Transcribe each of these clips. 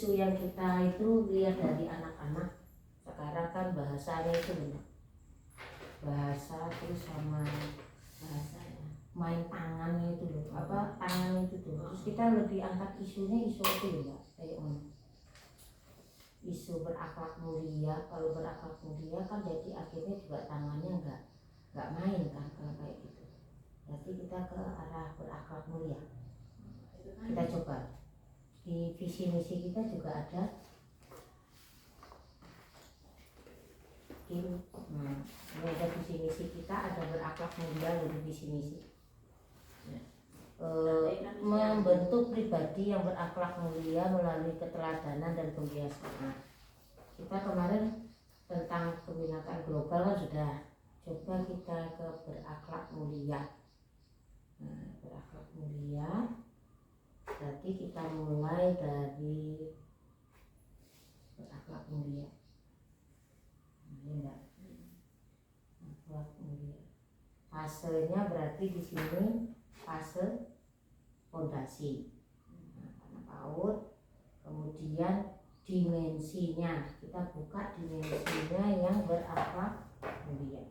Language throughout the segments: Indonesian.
isu yang kita itu lihat dari anak-anak sekarang kan bahasanya itu benar, bahasa terus sama bahasa ya, main tangannya itu loh, apa tangan itu tuh, terus kita lebih angkat isunya isu itu ya kayak isu berakhlak mulia. Kalau berakhlak mulia kan jadi akhirnya juga tangannya nggak main kan kalau kayak gitu. Jadi kita ke arah berakhlak mulia. Kita coba di visi misi kita juga ada ini ada visi misi kita, ada berakhlak mulia dari visi misi. Membentuk pribadi yang berakhlak mulia melalui keteladanan dan kebiasaan. Kita kemarin tentang kebinakaan global kan sudah, coba kita ke berakhlak mulia. Berakhlak mulia berarti kita mulai dari berakhlak mulia. Enggak. Akhlak mulia. Fasenya berarti di sini fase fondasi, karena PAUD. Kemudian dimensinya, kita buka dimensinya yang berakhlak mulia.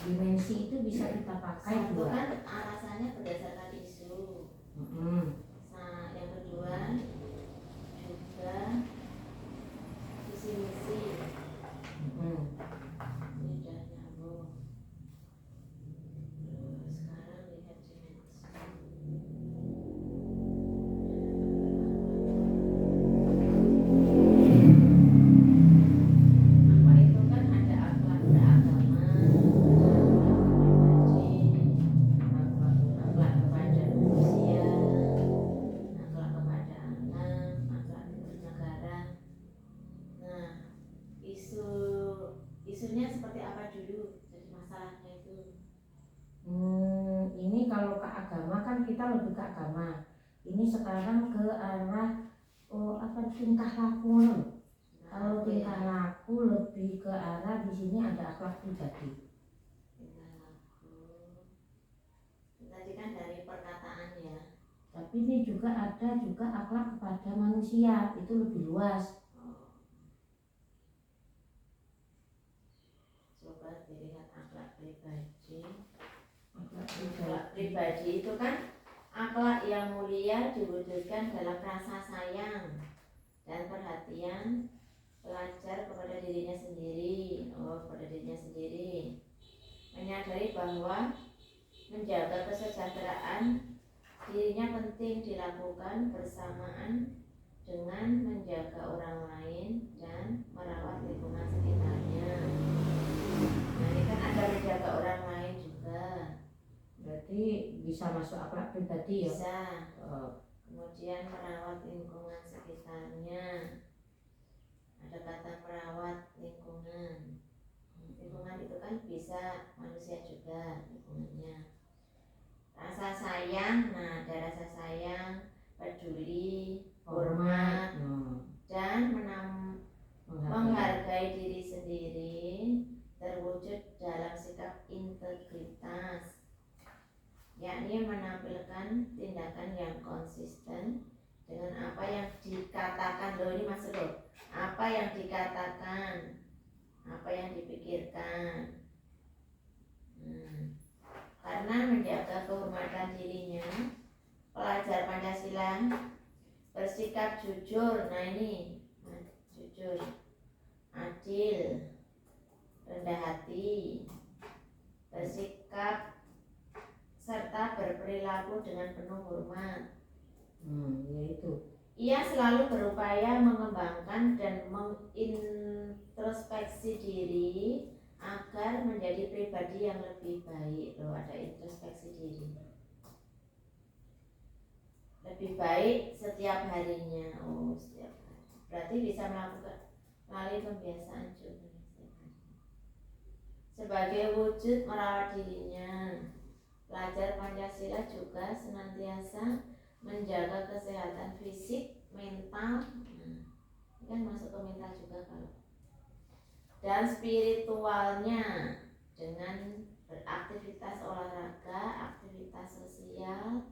Dimensi itu bisa kita pakai satu dua. kan alasannya berdasarkan isu. Nah, yang kedua juga visi misi. Ini udah nyambung. Terus sekarang lihat dimensi. Apa itu kan ada akhlak beragama, akhlak kepada manusia, akhlak kepada anak, akhlak bernegara. Nah, isunya seperti apa dulu? Jadi masalahnya itu. Ini kalau ke agama kan kita lebih ke agama. Ini sekarang ke arah tingkah laku. Kalau tingkah laku lebih ke arah di sini ada akhlak pribadi. Tingkah laku. Tadi kan dari perkataan ya. Tapi ini juga ada juga akhlak kepada manusia, itu lebih luas. Coba dilihat akhlak pribadi. Akhlak pribadi itu kan akhlak yang mulia diwujudkan dalam rasa sayang dan perhatian pelajar kepada dirinya sendiri. Kepada dirinya sendiri. Menyadari bahwa menjaga kesejahteraan dirinya penting dilakukan bersamaan dengan menjaga orang lain dan merawat lingkungan sekitarnya. Nah, ini kan ada menjaga orang lain juga. Berarti bisa masuk akhlak pribadi ya? Bisa. Kemudian merawat lingkungan sekitarnya. Ada kata merawat lingkungan. Lingkungan itu kan bisa manusia juga lingkungannya. Rasa sayang, nah ada rasa sayang, peduli, hormat, dan menghargai diri sendiri terwujud dalam sikap integritas, yakni menampilkan tindakan yang konsisten dengan apa yang dikatakan. Ini maksud apa yang dikatakan, apa yang dipikirkan. Karena menjaga kehormatan dirinya, pelajar Pancasila bersikap jujur. Nah ini jujur, adil, rendah hati, bersikap serta berperilaku dengan penuh hormat. Yaitu ia selalu berupaya mengembangkan dan mengintrospeksi diri agar menjadi pribadi yang lebih baik. Ada introspeksi diri lebih baik setiap harinya. Setiap hari. Berarti bisa melakukan melalui pembiasaan juga setiap hari. Sebagai wujud merawat dirinya, pelajar Pancasila juga senantiasa menjaga kesehatan fisik, mental. Ini kan masuk ke mental juga kalau. Dan spiritualnya dengan beraktivitas olahraga, aktivitas sosial,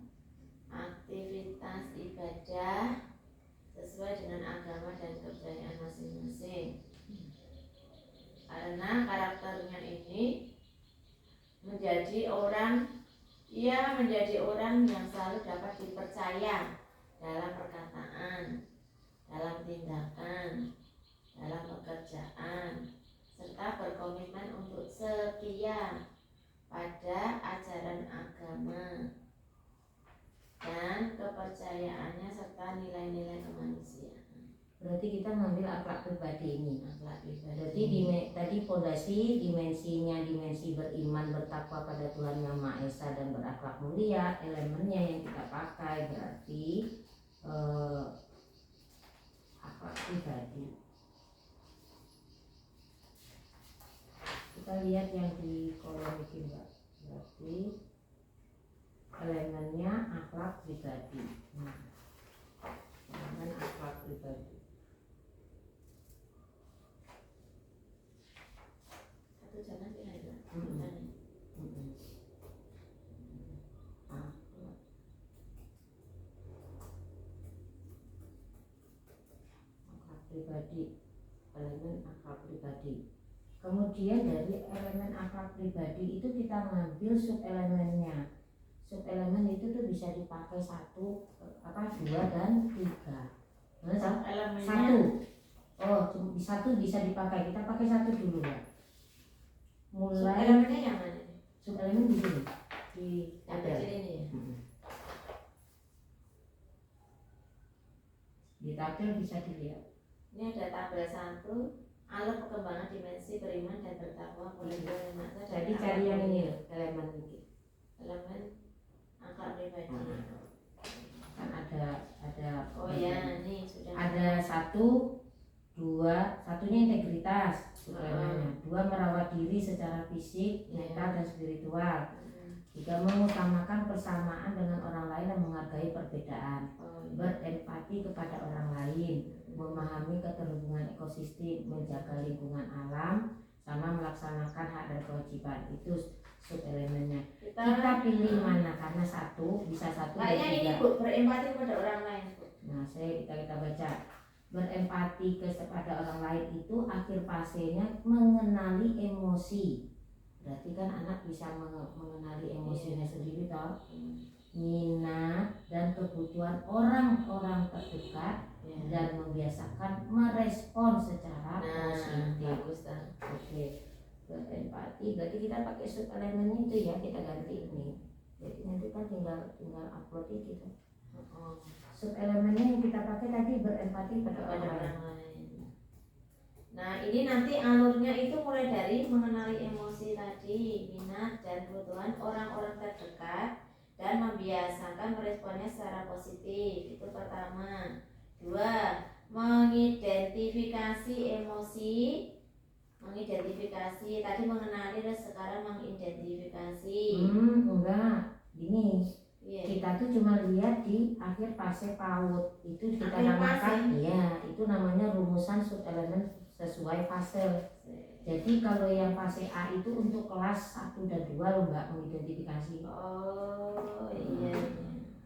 menjadi orang yang selalu dapat dipercaya dalam perkataan, dalam tindakan, dalam pekerjaan, serta berkomitmen untuk setia pada ajaran agama dan kepercayaannya serta nilai-nilai kemanusiaan. Berarti kita ngambil akhlak pribadi ini. Akhlak pribadi. Berarti tadi fondasi dimensinya, dimensi beriman, bertakwa pada Tuhan Yang Maha Esa dan berakhlak mulia. Elemennya yang kita pakai berarti akhlak pribadi. Kita lihat yang di kolom ini, Mbak. Berarti elemennya akhlak pribadi. Elemen akhlak pribadi. Jangan tidak akhlak pribadi, elemen akhlak pribadi. Kemudian dari elemen akhlak pribadi itu kita ngambil sub elemennya. Sub elemen itu tuh bisa dipakai 1, 2 dan 3. Satu. Oh, satu bisa dipakai. Kita pakai 1 dulu ya. Mulai elemennya yang mana? Sub elemen di sini. Di tabel ini ya. Di tabel bisa dilihat. Ini ada tabel 1, alur perkembangan dimensi beriman dan bertakwa oleh Tuhan Yang Maha Esa. Jadi cari yang ini loh, elemen ini. Elemen akhlak pribadi. Kan ada Oh ya, ini sudah ada 1, 2, satunya integritas, elemennya. 2 merawat diri secara fisik, mental dan spiritual. 3 mengutamakan persamaan dengan orang lain dan menghargai perbedaan. Berempati kepada orang lain, memahami keterhubungan ekosistem, menjaga lingkungan alam, sama melaksanakan hak dan kewajiban. Itu sub elemennya. Kita pilih mana, karena 1 bisa 1 dan 3. Kayaknya ini Bu, berempati kepada orang lain. Nah, kita baca. Berempati kepada orang lain itu akhir fasenya mengenali emosi. Berarti kan anak bisa mengenali emosinya sendiri toh. Minat dan kebutuhan orang-orang terdekat dan membiasakan merespon secara positif. Oke. Berempati berarti kita pakai sub elemen itu ya, kita ganti ini. Jadi nanti kan tinggal upload itu. Sub elemennya yang kita pakai tadi berempati pada orang lain. Nah, ini nanti alurnya itu mulai dari mengenali emosi tadi, minat dan kebutuhan orang-orang terdekat dan membiasakan meresponnya secara positif. Itu pertama. 2, mengidentifikasi emosi. Mengidentifikasi tadi mengenali, dan sekarang mengidentifikasi. Enggak. Gini. Kita tuh cuma lihat di akhir fase PAUD. Itu kita namakan, ya, itu namanya rumusan sub elemen sesuai fase. Jadi kalau yang fase A itu untuk kelas 1 dan 2 loh Mbak, mengidentifikasi. Oh iya.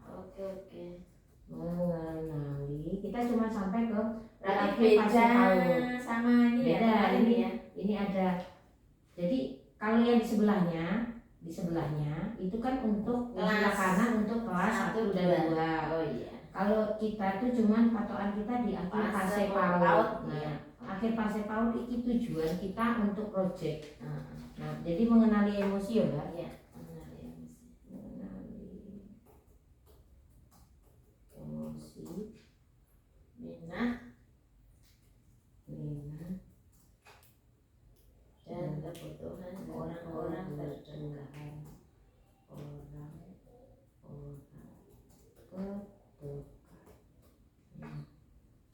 Oke. Mengenali. Kita cuma sampai ke berarti beda sama ini beda, ya. Ini ada. Jadi kalau yang di sebelahnya itu kan untuk sebelah kanan untuk kelas 1 dan 2. Oh iya. Kalau kita tuh cuman patokan kita di akhir fase PAUD. Nah, akhir fase PAUD itu tujuan kita untuk project. Nah, jadi mengenali emosi ya, Mbak? Iya, mengenali emosi. Minat dan kebutuhan orang-orang terdekat.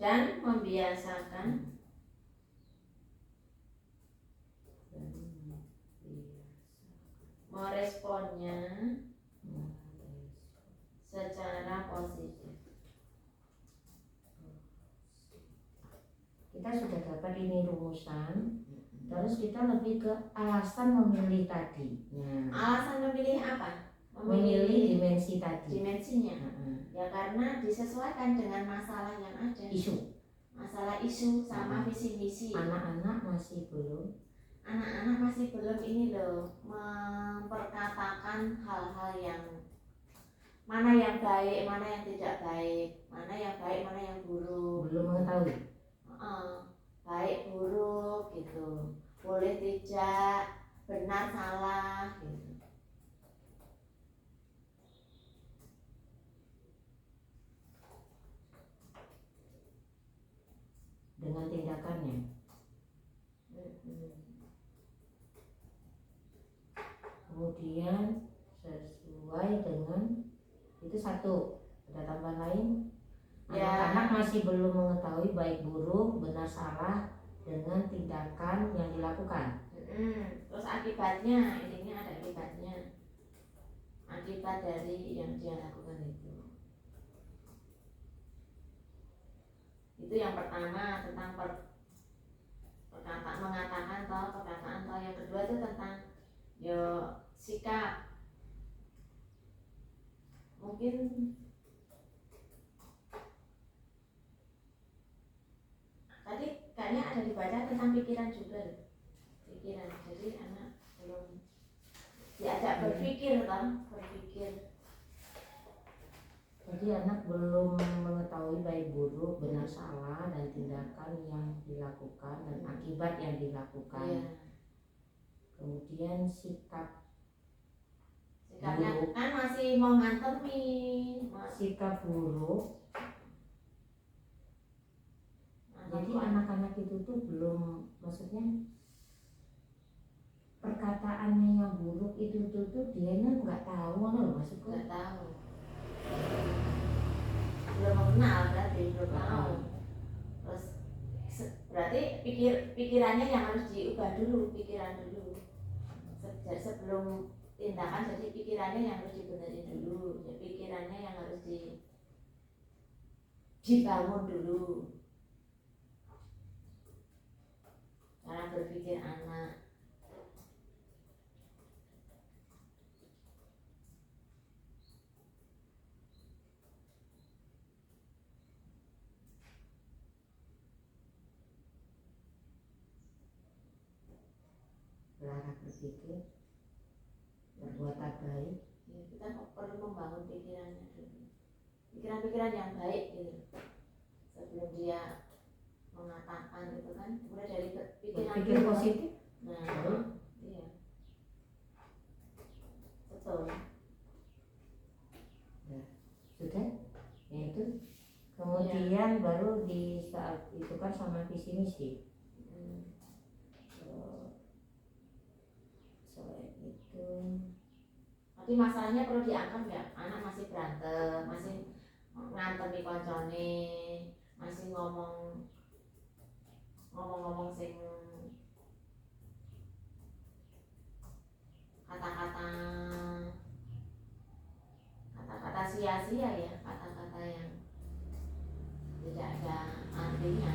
Dan membiasakan meresponnya secara positif. Kita sudah dapat ini rumusan. Terus kita lebih ke alasan memilih tadi. Alasan memilih apa? Memilih dimensi tadi. Dimensinya. Ya karena disesuaikan dengan masalah yang ada. Isu. Masalah isu sama visi misi. Anak-anak masih belum anak-anak masih belum ini loh memperkatakan hal-hal yang mana yang baik, mana yang tidak baik, mana yang baik, mana yang buruk. Belum mengetahui. Baik buruk gitu, boleh tidak, benar salah gitu. Dengan tindakannya. Kemudian sesuai dengan itu satu. Ada tambahan lain? Ya. Anak-anak masih belum mengetahui baik buruk, benar salah dengan tindakan yang dilakukan. Terus akibatnya, intinya ada akibatnya. Akibat dari yang dia lakukan itu. Itu yang pertama tentang perkataan, mengatakan toh, perkataan toh. Yang kedua itu tentang sikap. Mungkin tadi kayaknya ada dibaca tentang pikiran juga, pikiran. Jadi anak belum diajak berpikir kan, berpikir. Jadi anak belum mengetahui baik buruk, benar salah dan tindakan yang dilakukan dan akibat yang dilakukan. Iya. Kemudian sikapnya buruk. Kan masih mau ngantemi. Sikap buruk. Jadi anak-anak itu tuh belum, maksudnya perkataannya yang buruk itu tuh dia nggak tahu loh, maksudnya nggak tahu, belum mengenal, berarti belum tahu. Terus berarti pikirannya yang harus diubah dulu, pikiran dulu sebelum tindakan. Jadi pikirannya yang harus dibenerin dulu, jadi pikirannya yang harus dibangun dulu, cara berpikir anak. Cara berpikir, perbuatan baik. Ya, kita perlu membangun pikirannya dulu, pikiran-pikiran yang baik gitu, sebelum dia mengatakan itu kan. Mulai dari Berpikir positif. Nah, iya, betul. Nah, sudah, ya itu. Kemudian baru di saat itu kan sama visi misi. Selain itu, Tapi masalahnya perlu diangkat nggak? Anak masih berantem, masih ngantemi koncone, masih ngomong sing kata-kata sia-sia ya, kata-kata yang tidak ada artinya,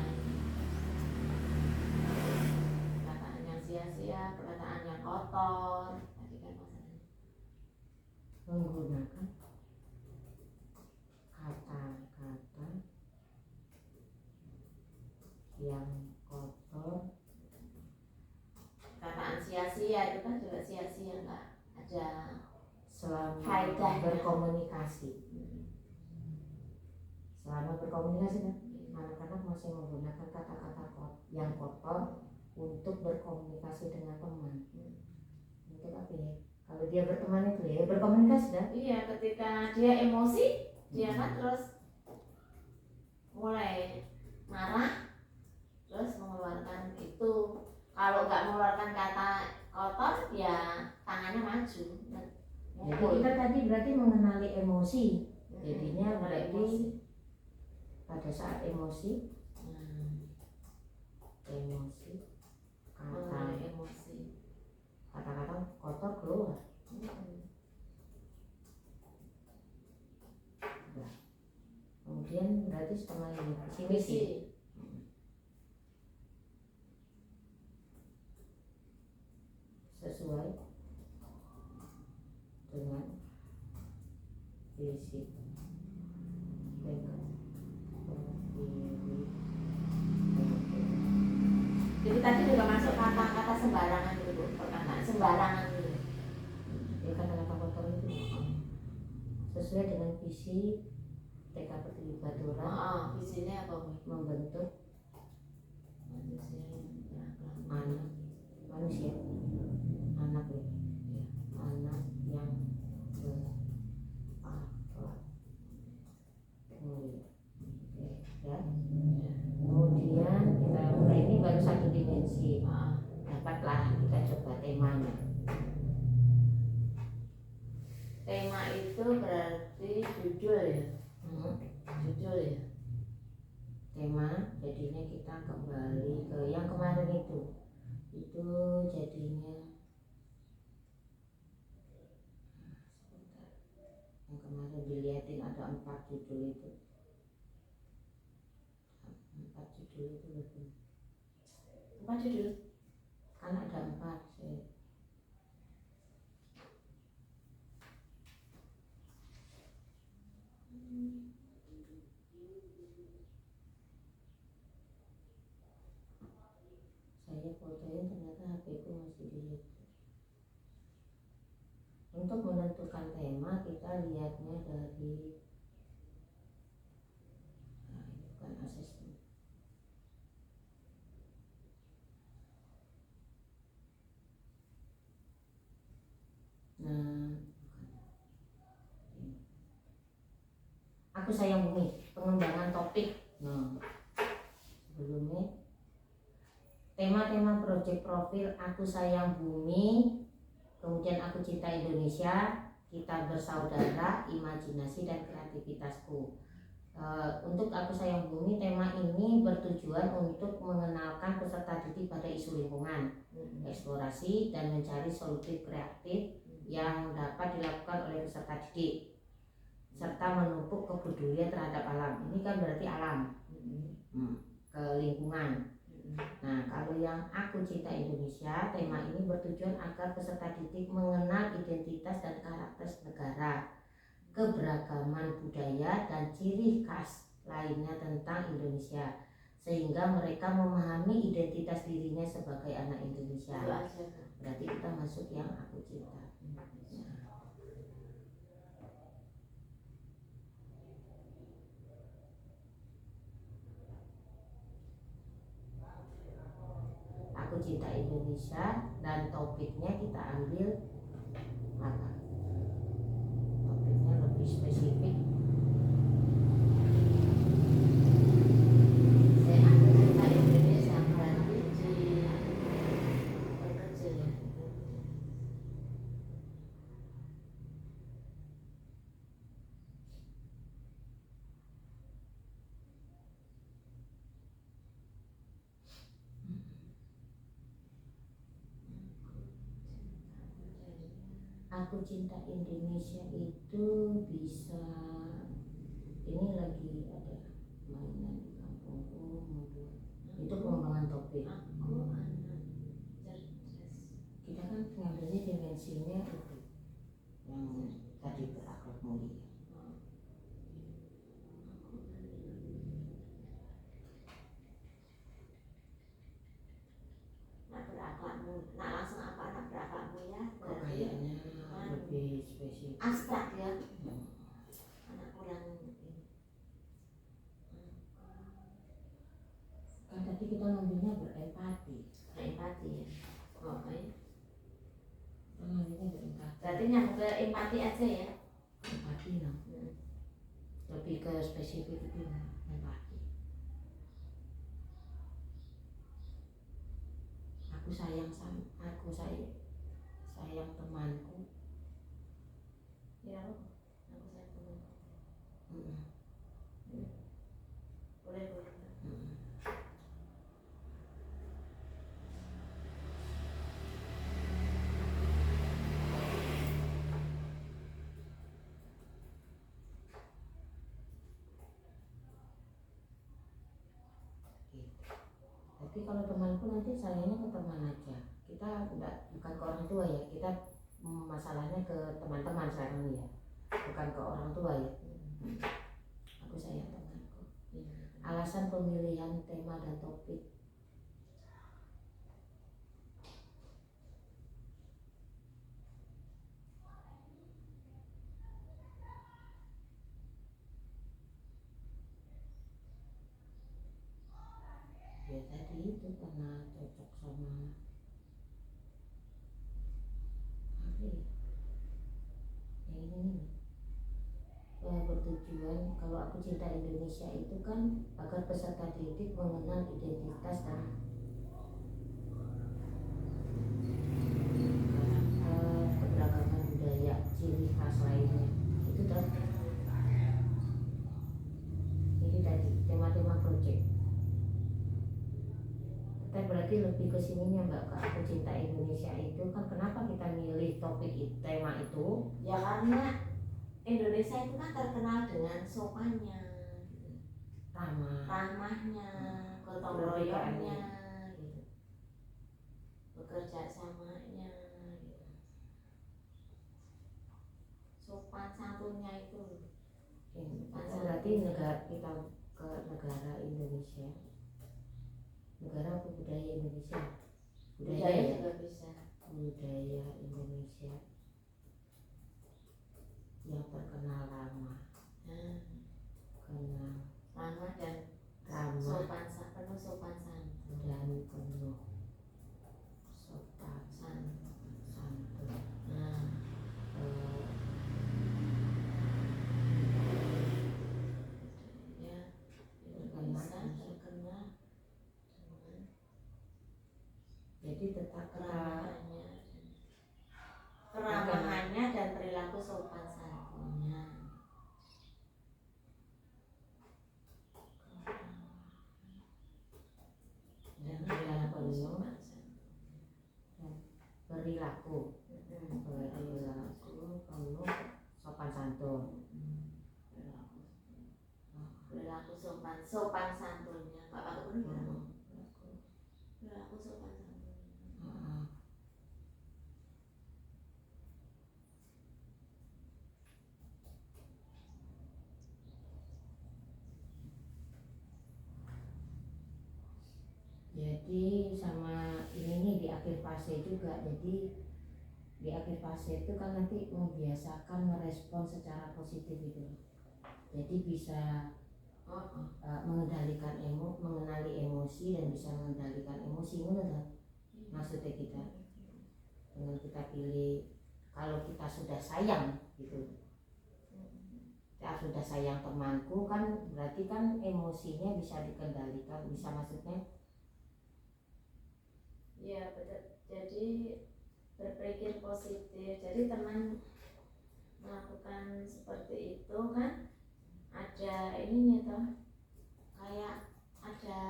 perkataan yang sia-sia, perkataan yang kotor. Tadi kan masalahnya menggunakan kata-kata yang kotor. perkataan sia-sia itu kan juga sia-sia, nggak ada Selama faedahnya. berkomunikasi. Selama berkomunikasi kan anak-anak masih menggunakan kata-kata yang kotor untuk berkomunikasi dengan teman. Untuk apa ya? Kalau dia berteman itu ya berkomunikasi dah. Iya, ketika dia emosi, dia kan terus mulai marah, terus mengeluarkan itu. Kalau nggak mengeluarkan kata kotor, ya tangannya maju. Jadi kita tadi berarti mengenali emosi. Jadinya mengenali berarti pada saat emosi, mengenali emosi. kata-kata kotor keluar. Nah, kemudian berarti setelah ini visi misi. Sesuai dengan visi Jadi tadi juga masuk kata-kata sembarangan visi TK Pertiwi Baturan visinya apa Bu? membentuk Manusia yang berakhlak anak manusia anak ya, anak yang berakhlak mulia. Oke, ya. Kemudian kita mulai, ini baru satu dimensi. Dapatlah kita coba temanya. Tema itu berarti judul ya. Judul ya. Tema jadinya kita kembali ke yang kemarin itu jadinya sebentar. Yang kemarin dilihatin ada 4 judul itu. 4 judul itu lebih. 4 judul. Kan ada 4 sih. Saya fotoin ternyata HP ku masih dilihat. Untuk menentukan tema kita lihatnya dari ini bukan asesmen. Aku Sayang Bumi, pengembangan topik. Sebelumnya tema-tema proyek profil Aku Sayang Bumi, kemudian Aku Cinta Indonesia, Kita Bersaudara, Imajinasi dan Kreativitasku. Untuk Aku Sayang Bumi, tema ini bertujuan untuk mengenalkan peserta didik pada isu lingkungan, eksplorasi dan mencari solusi kreatif yang dapat dilakukan oleh peserta didik, serta menumpuh kepedulian terhadap alam. Ini kan berarti alam, ke lingkungan. Nah, kalau yang Aku Cinta Indonesia, tema ini bertujuan agar peserta didik mengenal identitas dan karakter negara, keberagaman budaya dan ciri khas lainnya tentang Indonesia, sehingga mereka memahami identitas dirinya sebagai anak Indonesia. Berarti kita masuk yang Aku Cinta. Aku Cinta Indonesia, dan topiknya kita ambil apa? Topiknya lebih spesifik. Saya ambil Cinta Indonesia berarti di perkecil ya. Aku Cinta Indonesia itu bisa, ini lagi ada mainan di kampungku, itu pengembangan topik. Aku anak cerdas. Kita kan ngambilnya dimensinya itu yang tadi berakhlak mulia. Nak berakhlakmu, nak langsung apa nak berakhlakmu ya? Kok kayaknya lebih spesifik. Abstrak ya. Anak kurang ini. Kan tadi kita ngambilnya berempati. Empati ya. Oh, ya. Kita ngambilnya berempati. Berarti nyambung ke empati aja ya. Empati no. Lebih ke spesifik itu empati. Aku sayang temanku. Ya, aku sayang temanku. Boleh. Tapi kalau temanku nanti sayangnya ke teman aja. Kita bukan ke orang tua ya. Kita masalahnya ke teman-teman sekarang ya. Bukan ke orang tua ya. Aku sayang temanku. Alasan pemilihan tema dan topik. itu karena cocok sama apa ya, yang ini bertujuan kalau aku cinta Indonesia itu kan agar peserta didik mengenal identitas dan keberagaman budaya ciri khas lainnya. Itu tadi, ini tadi tema-tema project. Kita berarti lebih ke sininya Mbak, ke aku cinta Indonesia itu kan kenapa kita milih topik itu, tema itu? Ya karena Indonesia itu kan terkenal dengan sopannya, ramahnya, gotong royongnya, gitu. Bekerja samanya, gitu. Sopan santunnya itu. Berarti negara kita ke negara Indonesia, negara apa budaya Indonesia? Budaya juga bisa. Budaya Indonesia yang terkenal ramah, kenal Ramah dan ramah sopan, penuh sopan santun. dan penuh sopan santun. Nah, ya Indonesia terkenal dengan Jadi tetap keramahannya dan perilaku sopan santunnya. Dan perilaku sopan santun. Perilaku penuh sopan santun. Perilaku sopan santunnya. Nggak pakai perilaku. Perilaku sopan santunnya. Jadi sama ini nih di akhir fase juga. Jadi di akhir fase itu kan nanti membiasakan merespon secara positif itu. Jadi bisa mengendalikan mengenali emosi dan bisa mengendalikan emosi, kan maksudnya kita dengan kita pilih kalau kita sudah sayang gitu, kita sudah sayang temanku kan berarti kan emosinya bisa dikendalikan, bisa maksudnya ya betul. Jadi berpikir positif. Jadi teman melakukan seperti itu kan ada ininya toh, kayak ada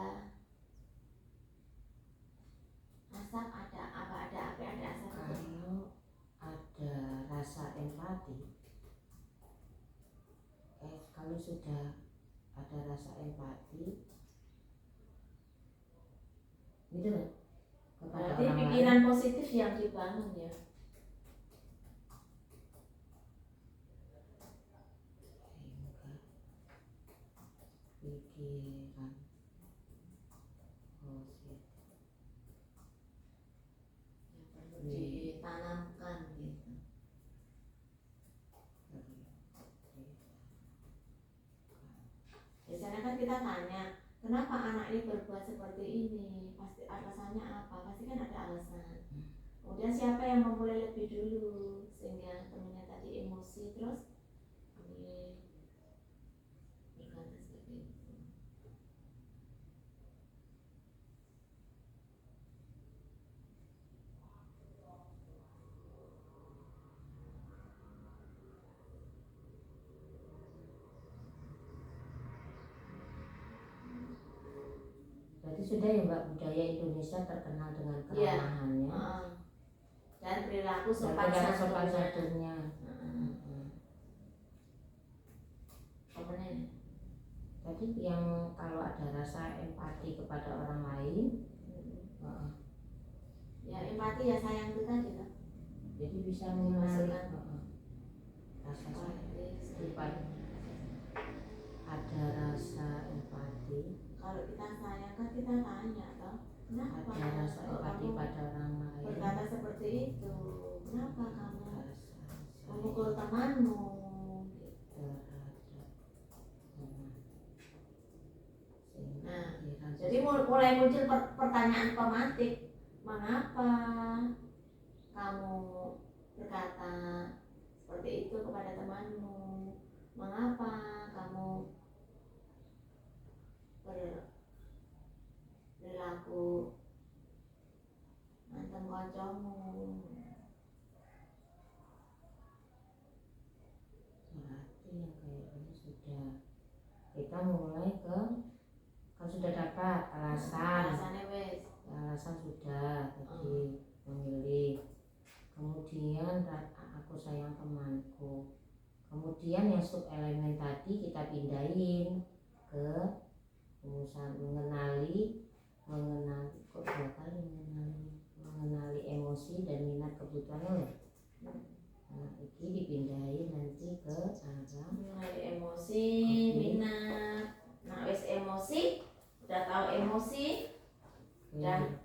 asap, ada apa, ada api, ada asap. kalau ada rasa empati, kalau sudah ada rasa empati gitu kan kepada berarti orang pikiran lain. positif yang dibangun ya. Pikiran positif Yang perlu ditanamkan gitu. Biasanya kan kita tanya, kenapa anak ini berbuat seperti ini? Pasti alasannya apa? Pasti kan ada alasan. Kemudian siapa yang memulai lebih dulu sehingga temennya tadi emosi terus ini berkata seperti itu. Berarti sudah ya Mbak, budaya Indonesia terkenal dengan Iya. keramahannya Dan perilaku dan sopan sopan santunnya. santunnya. Kemudian Tadi yang kalau ada rasa empati kepada orang lain, ya empati ya sayang itu tadi kan. jadi bisa mengenali Dimasukkan. rasa Empati. empati, ada rasa empati, Kalau kita sayang kan kita tanya toh, kenapa ada rasa kok empati kamu pada orang lain, berkata seperti itu? Kenapa kamu rasa memukul temanmu? terhadap teman, sehingga Nah, pikiran Jadi mulai muncul pertanyaan pematik, mengapa kamu berkata seperti itu kepada temanmu? Mengapa kamu berlaku mantan kancamu? Berarti yang kayak ini sudah kita mulai ke kan sudah dapat Alasannya wes. alasan sudah tadi memilih, kemudian aku sayang temanku, kemudian yang sub elemen tadi kita pindahin ke rumusan mengenali kok dua kali mengenali emosi dan minat kebutuhan ya. Nah, ini dipindahin nanti ke arah Mengenali emosi, minat. Nah, wes emosi, udah tahu emosi, dan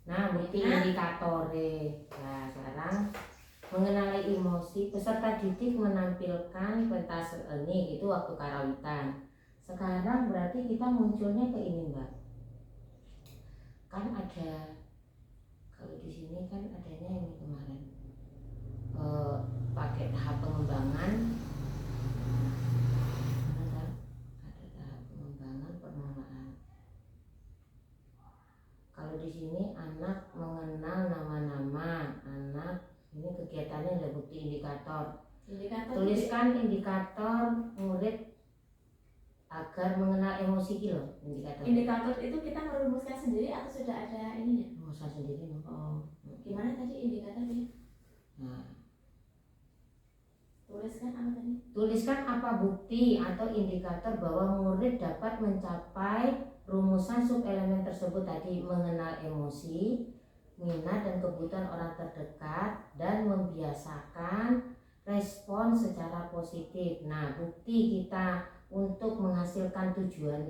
nah bukti indikatore. Nah sekarang mengenali emosi, peserta didik menampilkan pentas ini itu waktu karawitan. Sekarang berarti kita munculnya ke ini Mbak, kan ada kalau di sini kan adanya ini kemarin pakai tahap pengembangan, ada tahap pengembangan permulaan. Kalau di sini anak mengenal nama-nama anak, ini kegiatannya ada bukti indikator. Tuliskan indikator murid agar mengenal emosi gitu. Indikator itu kita merumuskan sendiri atau sudah ada ininya? Rumuskan sendiri. Oh, gimana tadi indikatornya? Nah, tuliskan apa tadi? Tuliskan apa bukti atau indikator bahwa murid dapat mencapai rumusan subelemen tersebut tadi, mengenal emosi, minat dan kebutuhan orang terdekat, dan membiasakan respon secara positif. Nah, bukti kita untuk menghasilkan tujuan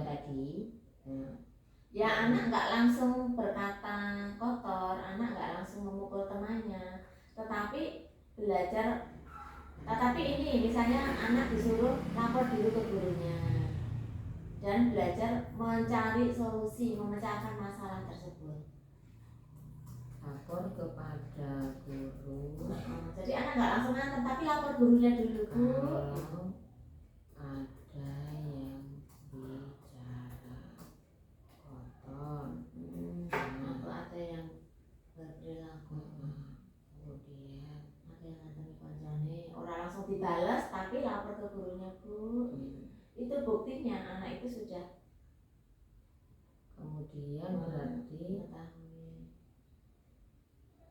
tadi. Nah, ya anak nggak langsung berkata kotor, anak nggak langsung memukul temannya, tetapi belajar. Tetapi ini misalnya anak disuruh lapor dulu ke gurunya dan belajar mencari solusi, memecahkan masalah tersebut. Lapor kepada guru. Jadi anak nggak langsung nganter, tapi lapor gurunya dulu. Kalau ada yang bicara kotor, atau ada yang berperilaku, kemudian ada yang nganteni kancane, orang langsung dibalas tapi lapor ke gurunya, Bu. Itu buktinya anak itu sudah. Kemudian berarti mengetahui.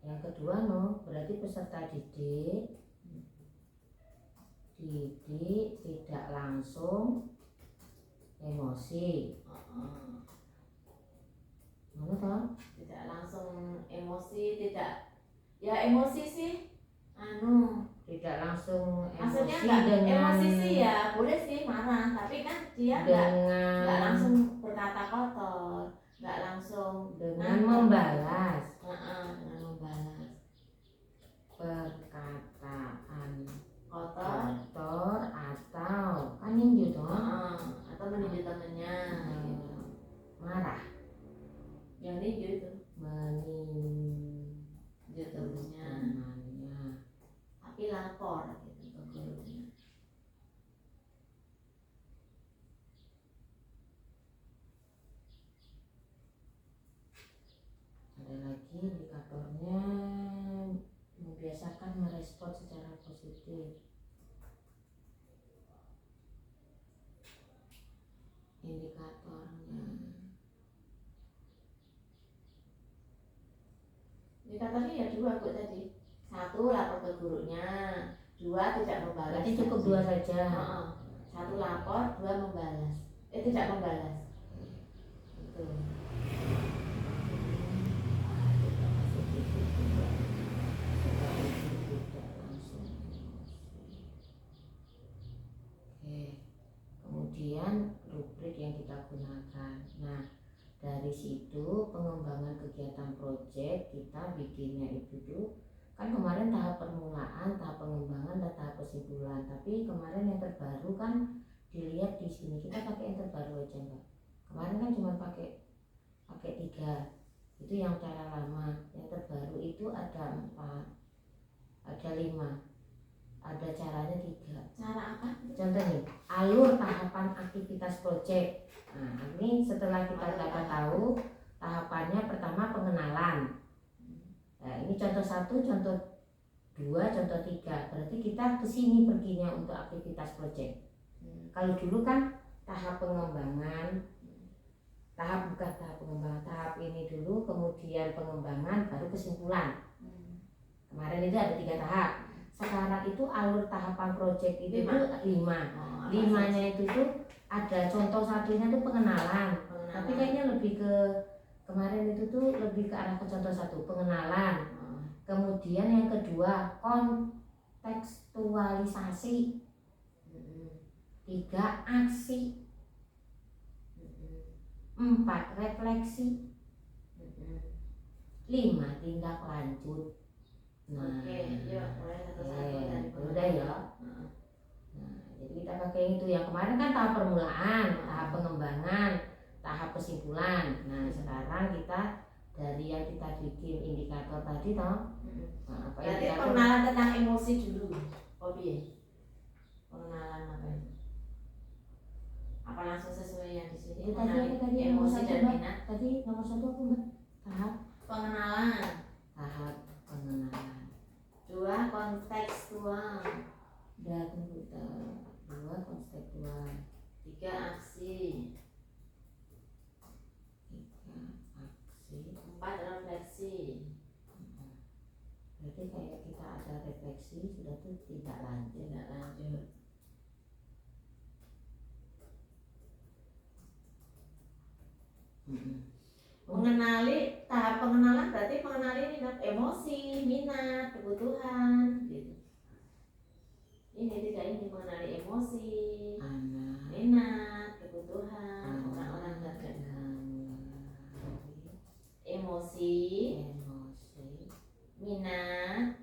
Yang kedua berarti peserta didik tidak langsung emosi. Mana toh? Tidak langsung emosi, tidak. Ya emosi sih tidak langsung emosi. Maksudnya enggak emosi sih ya, boleh sih marah, tapi kan dia enggak langsung berkata kotor, enggak langsung dengan membalas. Dengan membalas perkataan kotor atau kan ninju toh, atau meninju temennya gitu. Marah, yang ninju itu meninju temennya, tapi lapor gitu ke gurunya. Ada lagi indikatornya, membiasakan merespon secara positif. Indikatornya ya 2 Bu tadi. 1 lapor ke gurunya, 2 tidak membalas. Berarti cukup 2 saja. 1 lapor, 2 membalas. Tidak membalas. Itu. Kemudian rubrik yang kita gunakan. Nah, dari situ pengembangan kegiatan proyek kita bikinnya itu tuh kan kemarin tahap permulaan, tahap pengembangan dan tahap kesimpulan. Tapi kemarin yang terbaru kan dilihat di sini, kita pakai yang terbaru aja Mbak. Kemarin kan cuma pakai 3, itu yang cara lama. Yang terbaru itu ada 4, ada 5, ada caranya 3. Cara apa? Contoh nih, alur tahapan aktivitas proyek. Nah, ini setelah kita dapat tahu tahapannya, pertama pengenalan. Nah, ini contoh 1, contoh 2, contoh 3. Berarti kita kesini perginya untuk aktivitas proyek. Kalau dulu kan tahap pengembangan, tahap ini dulu, kemudian pengembangan, baru kesimpulan. Kemarin itu ada 3 tahap. Sekarang itu alur tahapan proyek itu 5. 5-nya itu tuh ada contoh satunya tuh pengenalan. Tapi kayaknya lebih ke kemarin itu tuh lebih ke arah ke contoh 1, pengenalan. Kemudian yang kedua kontekstualisasi. 3 aksi. 4 refleksi. 5 tindak lanjut. Nah, Oke, yuk mulai satu-satu dari udah ya. Nah, jadi kita pakai itu. Yang kemarin kan tahap permulaan, tahap pengembangan, tahap kesimpulan. Nah, sekarang kita dari yang kita bikin indikator tadi toh. Nah, apa Berarti indikator? pengenalan tentang emosi dulu. Hobi. Pengenalan apa itu? Apa langsung sesuai yang di sini? Itu tadi nomor Emosi 1, dan Mbak. minat. Tadi nomor 1 apa, Mbak? Tahap Pengenalan. pengenalan. 2 kontekstual. Udah komputer. 2 konseptual. 3 aksi. 3 aksi. 4 refleksi. Berarti kayak kita ada refleksi, sudah tuh tidak lanjut. Mengenali, tahap pengenalan berarti mengenali minat, emosi, minat, kebutuhan gitu. Ini 3 ini mengenali emosi, minat, kebutuhan orang-orang terdekat. Emosi, minat,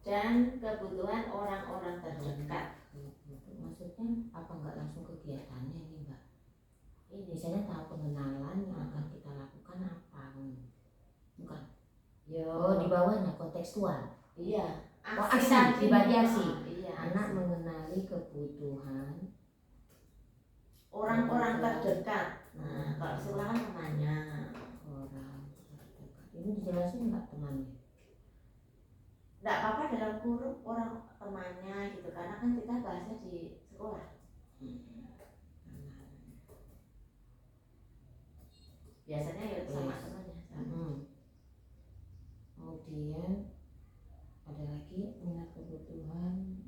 dan kebutuhan orang-orang terdekat. Maksudnya apa enggak langsung kegiatannya ini, Mbak? Ini misalnya tahap pengenalan yang akan kita lakukan apa? Bukan. Oh, di bawahnya kontekstual. Iya. Aksi, tadi. dibagi aksi. Iya. Anak mengenali kebutuhan orang-orang terdekat. Nah, kalau sekolah kan temannya. orang terdekat. Ini dijelasin nggak temannya? Nggak apa-apa dalam kurung orang temannya gitu, karena kan kita bahasnya di sekolah. Biasanya ya sama temannya. Kemudian ada lagi minat kebutuhan.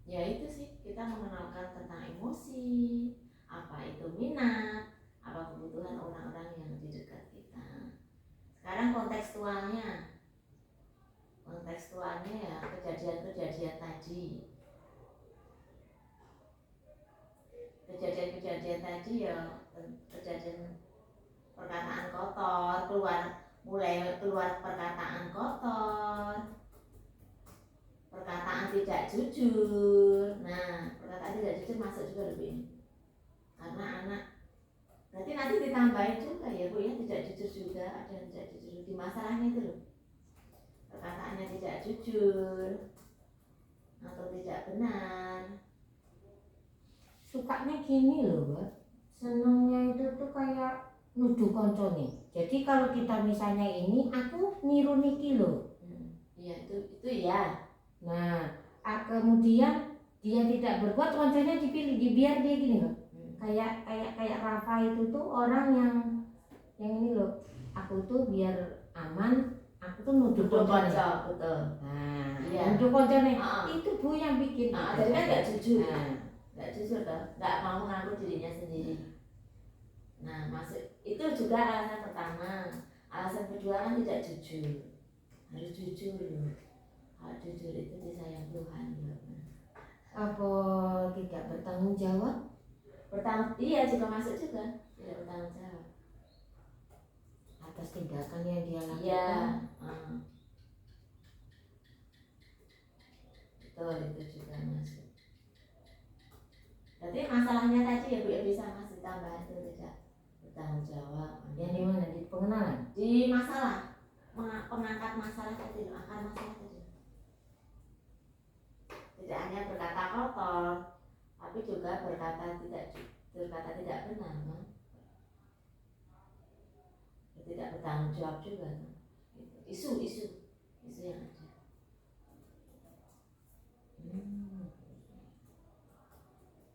Ya itu sih, kita mengenalkan tentang emosi, apa itu minat, apa kebutuhan orang-orang yang di dekat kita. Sekarang kontekstualnya ya kejadian-kejadian tadi. Kejadian-kejadian tadi ya kejadian perkataan kotor, mulai keluar perkataan kotor, perkataan tidak jujur. Nah, perkataan tidak jujur masuk juga lebih ini. Karena anak berarti nanti ditambahin juga ya Bu ya, tidak jujur juga, ada yang tidak jujur di masalahnya itu loh. Perkataannya tidak jujur atau tidak benar. Sukanya gini loh, Mbak. Senengnya itu tuh kayak nuduh konco nih. Jadi kalau kita misalnya ini, aku niru Niki loh. Iya itu ya. Nah, kemudian dia tidak berbuat, konconya dipilih, biar dia gini loh. Kayak Rafa itu tuh orang yang ini loh. Aku tuh biar aman, aku tuh nuduh konco. Betul. Nah, iya. nuduh konco nih. Itu Bu yang bikin. Jadi kan nggak jujur. Nggak jujur kan, nggak mau mengaku dirinya sendiri. Nah, masuk itu juga alasan pertama. Alasan kedua kan tidak jujur. Harus jujur loh. Kalau jujur itu disayang Tuhan loh. Apa tidak bertanggung jawab? Iya juga masuk juga. Tidak bertanggung jawab atas tindakan yang dia lakukan. Iya. Betul, itu juga masuk. Berarti masalahnya pengangkat masalah tadi, akar masalah tadi. Tidak hanya berkata kotor, tapi juga berkata tidak benar, kan? Tidak bertanggung jawab juga, kan? Isu yang ada.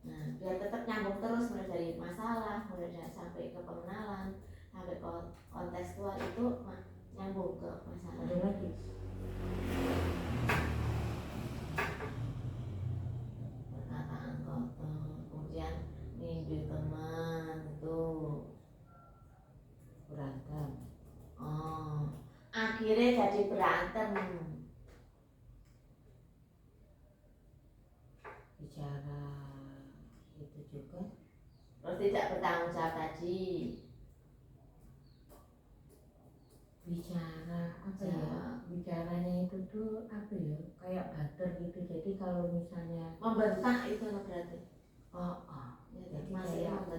Nah, biar tetap nyambung terus mulai dari masalah, mulai dari sampai ke pengenalan, sampai ke kontekstual itu nyambung ke masalah. Ada lagi. Perkataan kotor, kemudian mimpi teman itu Berantem. oh akhirnya jadi berantem. Bicara itu juga. Terus tidak bertanggung jawab tadi. Bicara apa Ya. ya? Bicaranya itu tuh apa ya? Kayak butter gitu. Jadi kalau misalnya Membentak itu loh berarti. oh, Ya, jadi masih kayak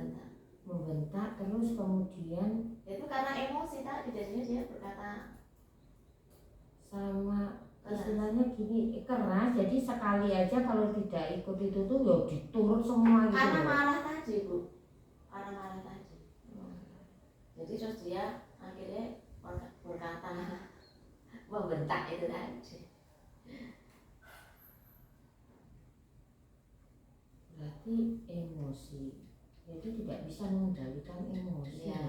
membentak. terus kemudian Itu karena emosi tadi, jadinya dia berkata sama keras. istilahnya gini keras. Jadi sekali aja kalau tidak ikut itu tuh ya diturut semua gitu. Karena loh. marah tadi, Bu. Karena marah tadi. Jadi terus dia akhirnya berkata membentak itu tadi. Berarti emosi. Jadi tidak bisa mengendalikan emosi. Ya.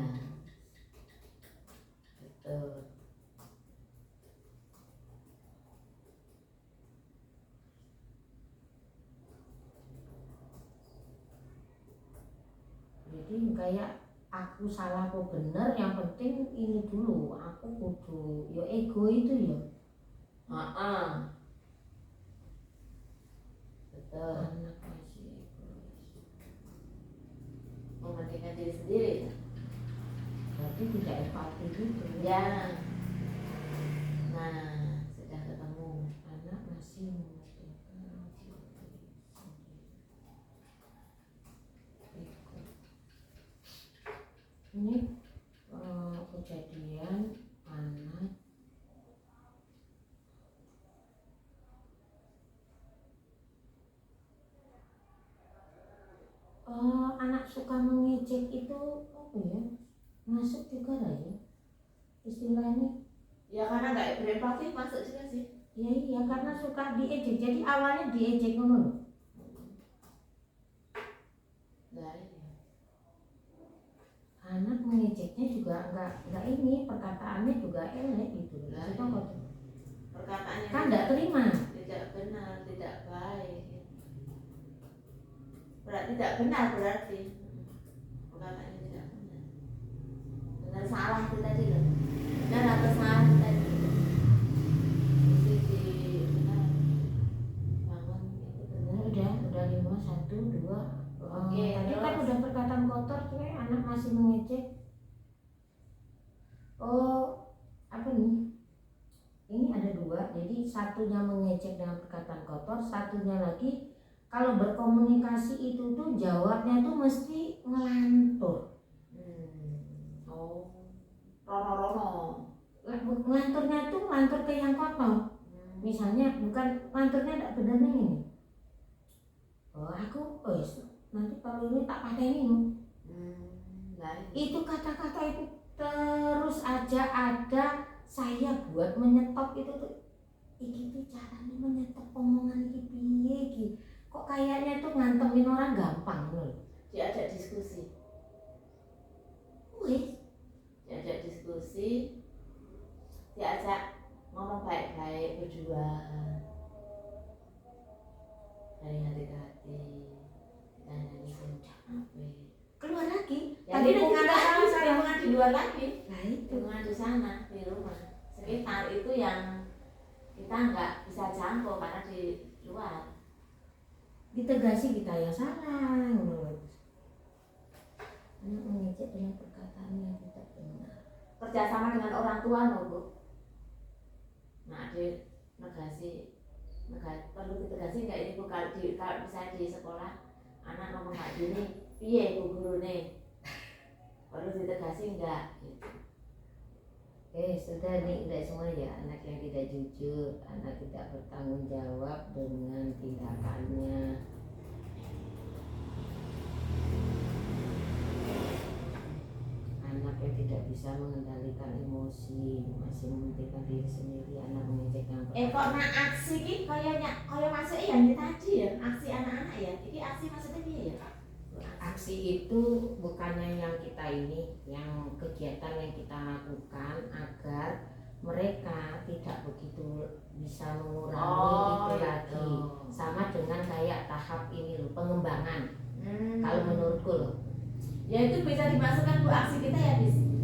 Betul. Jadi kayak aku salah apa bener, yang penting ini dulu aku kudu ya ego itu ya. Betul. Anak masih egois. Mementingkan diri sendiri. Berarti tidak empati gitu. Ya. Nah, sudah ketemu. Anak masih mementingkan diri sendiri. Ego. Ini kejadian anak anak suka mengejek itu apa ya? Masuk juga lah ya istilahnya. Ya karena nggak berempati masuk juga sih. Ya iya karena suka diejek. Jadi awalnya diejek ngono loh. Nah, iya. Anak mengejeknya juga nggak ini, perkataannya juga elek gitu. Nah, Kita kok Perkataannya kan nggak terima. tidak benar, tidak baik. Berarti tidak benar berarti. Perkataannya tidak benar. Benar salah itu tadi loh. Benar atau salah itu tadi. Mesti benar. Bangun itu benar. Udah 5, 1, 2. Oke, Tadi terus? kan udah perkataan kotor tuh anak masih mengejek. Oh apa nih? Ini ada 2. Jadi satunya mengejek dengan perkataan kotor, satunya lagi kalau berkomunikasi itu tuh jawabnya tuh mesti ngelantur. Oh, rono-rono. Ngelanturnya tuh ngelantur ke yang kotor. Misalnya bukan ngelanturnya tidak benar nih ini. Oh aku nanti kalau ini tak pakai ini. Itu kata-kata itu terus aja ada. Saya buat menyetop itu tuh. Iki tuh caranya menyetop omongan iki piye iki. Kok kayaknya tuh ngantemin orang gampang loh. Diajak diskusi. Diajak diskusi. Diajak ngomong baik-baik berdua. Dari hati ke hati. Ditanya apa? Keluar lagi. Ya, Tadi lingkungan kita lagi, saya lingkungan di luar lagi. Nah itu. Lingkungan di sana, di rumah. Sekitar itu yang kita nggak bisa jangkau karena di luar. Ditegasi kita yang salah menurut. Anak mengejek dengan perkataan yang tidak benar. Kerjasama dengan orang tua loh, Bu. Nah, perlu ditegasi nggak ini Bu, kalau misalnya di sekolah anak ngomong kayak gini, piye Bu guru nih? Perlu ditegasi nggak? Gitu. Sudah nih, udah semua ya. Anak yang tidak jujur, anak tidak bertanggung jawab dengan tindakannya, anak yang tidak bisa mengendalikan emosi, masih mementingkan diri sendiri, anak mengejekkan Kok nak aksi ki kaya masuk yang tadi ya, aksi anak-anak ya. Iki aksi maksudnya dia ya. Aksi itu bukannya yang kita ini, yang kegiatan yang kita lakukan agar mereka tidak begitu bisa mengurangi itu lagi. Sama dengan kayak tahap ini loh, pengembangan. Kalau menurutku loh. Ya itu bisa dimasukkan Bu aksi kita ya,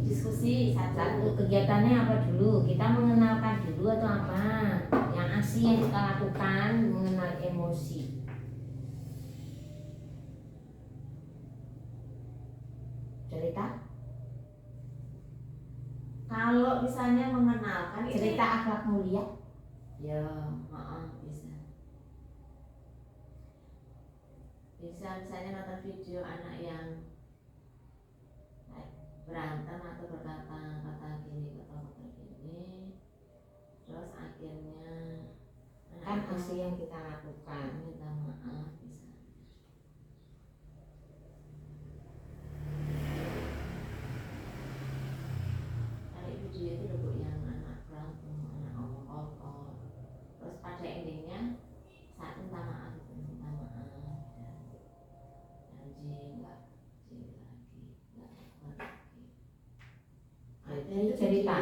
diskusi Satu kegiatannya apa dulu? Kita mengenalkan dulu atau apa? Yang aksi yang kita lakukan mengenal emosi. Cerita? Kalau misalnya mengenalkan Cerita akhlak mulia? Ya, bisa. Bisa misalnya nonton video anak yang berantem atau berkata-kata gini, terus akhirnya Kan aksi yang kita lakukan. minta maaf bisa. Ada video itu loh Bu, yang anak berantem, anak ngomong terus pada endingnya saat minta maaf itu, minta maaf dan janji nggak lagi, nggak lagi. Jadi cerita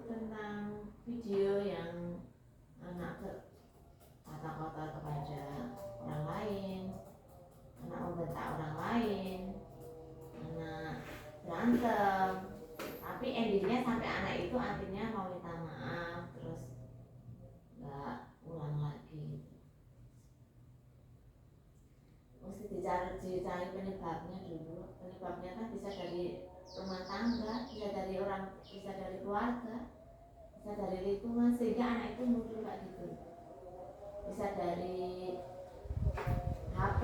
tentang video yang anak kata-kata kepada orang lain, anak membentak orang lain, anak berantem, tapi endingnya sampai anak itu akhirnya mau minta maaf terus nggak ulang lagi. Mesti dicari penyebabnya dulu. Penyebabnya kan bisa dari rumah tangga, bisa dari orang, bisa dari keluarga, bisa dari lingkungan, sehingga anak itu muncul kayak gitu. Bisa dari HP,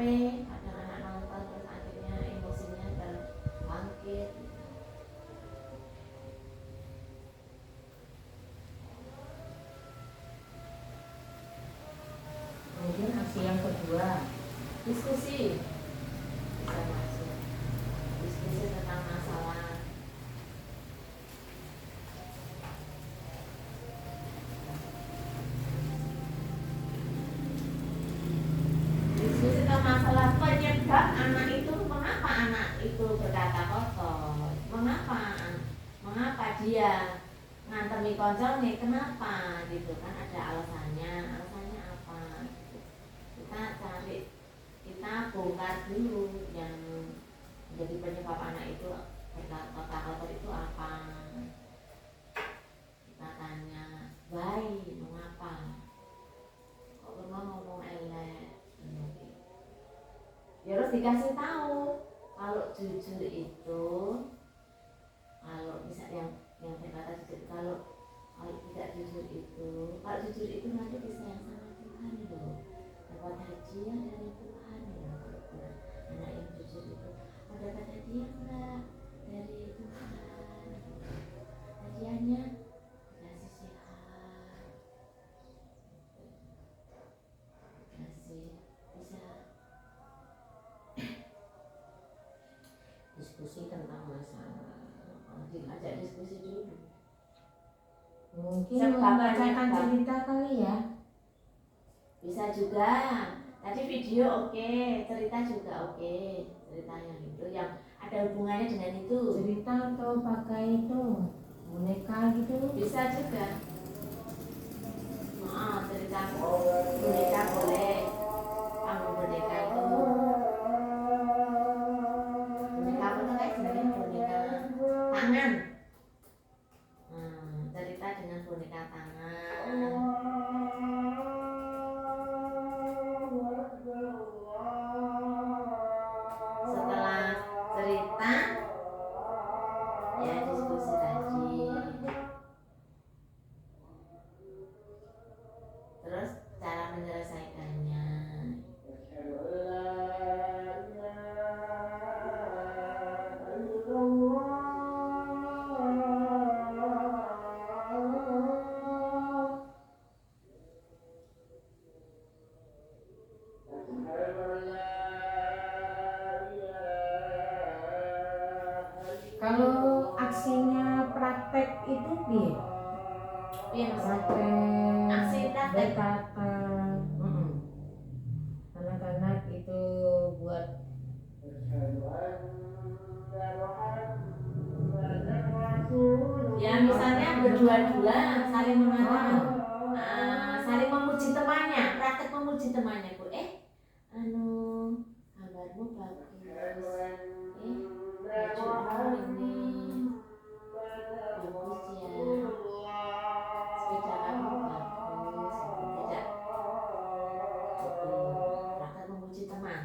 kadang anak nonton terus akhirnya emosinya terbangkit. Mungkin aksi yang kedua, Diskusi bisa masuk. Diskusi tentang masalah. Diskusi tentang masalah penyebab anak itu, mengapa anak itu berkata kotor, mengapa dia ngantemi konsolnya, kenapa gitu kan, ada alasannya apa gitu. Kita bongkar dulu yang menjadi penyebab anak itu berkata kotor itu apa. Kita tanya, why, mengapa kok memang ngomong elek. Ya harus dikasih tahu kalau jujur itu, kalau bisa yang berkata jujur, kalau tidak jujur itu, kalau jujur itu nanti disayang sama Tuhan loh, dapat hadiah dari Tuhan loh. Kalau anak yang jujur itu dapat hadiah enggak dari Tuhan, hadiahnya dikasih sehat, dikasih bisa diskusi tentang masalah. diajak diskusi dulu. Mungkin Sebab membacakan penyebab. cerita kali ya. Bisa juga. Tadi video oke, cerita juga oke. Cerita yang itu yang ada hubungannya dengan itu. Cerita atau pakai itu boneka gitu. Bisa juga. Cerita boneka boleh. Panggung boneka itu. Boneka apa tuh kayak sebenarnya boneka tangan. Cerita dengan boneka tangan. Setelah cerita ya diskusi lagi, terus cara menyelesaikannya. Kalau aksinya praktek itu piye? Iya, Mas. Praktek Aksi praktek. berkata, anak-anak itu buat Ya misalnya berdua-dua saling mengatakan saling memuji temannya, praktek memuji temannya Bu. Gambarmu bagus. Bajumu ini bagus ya. Sepeda kamu bagus. Tidak. Itu praktek memuji teman.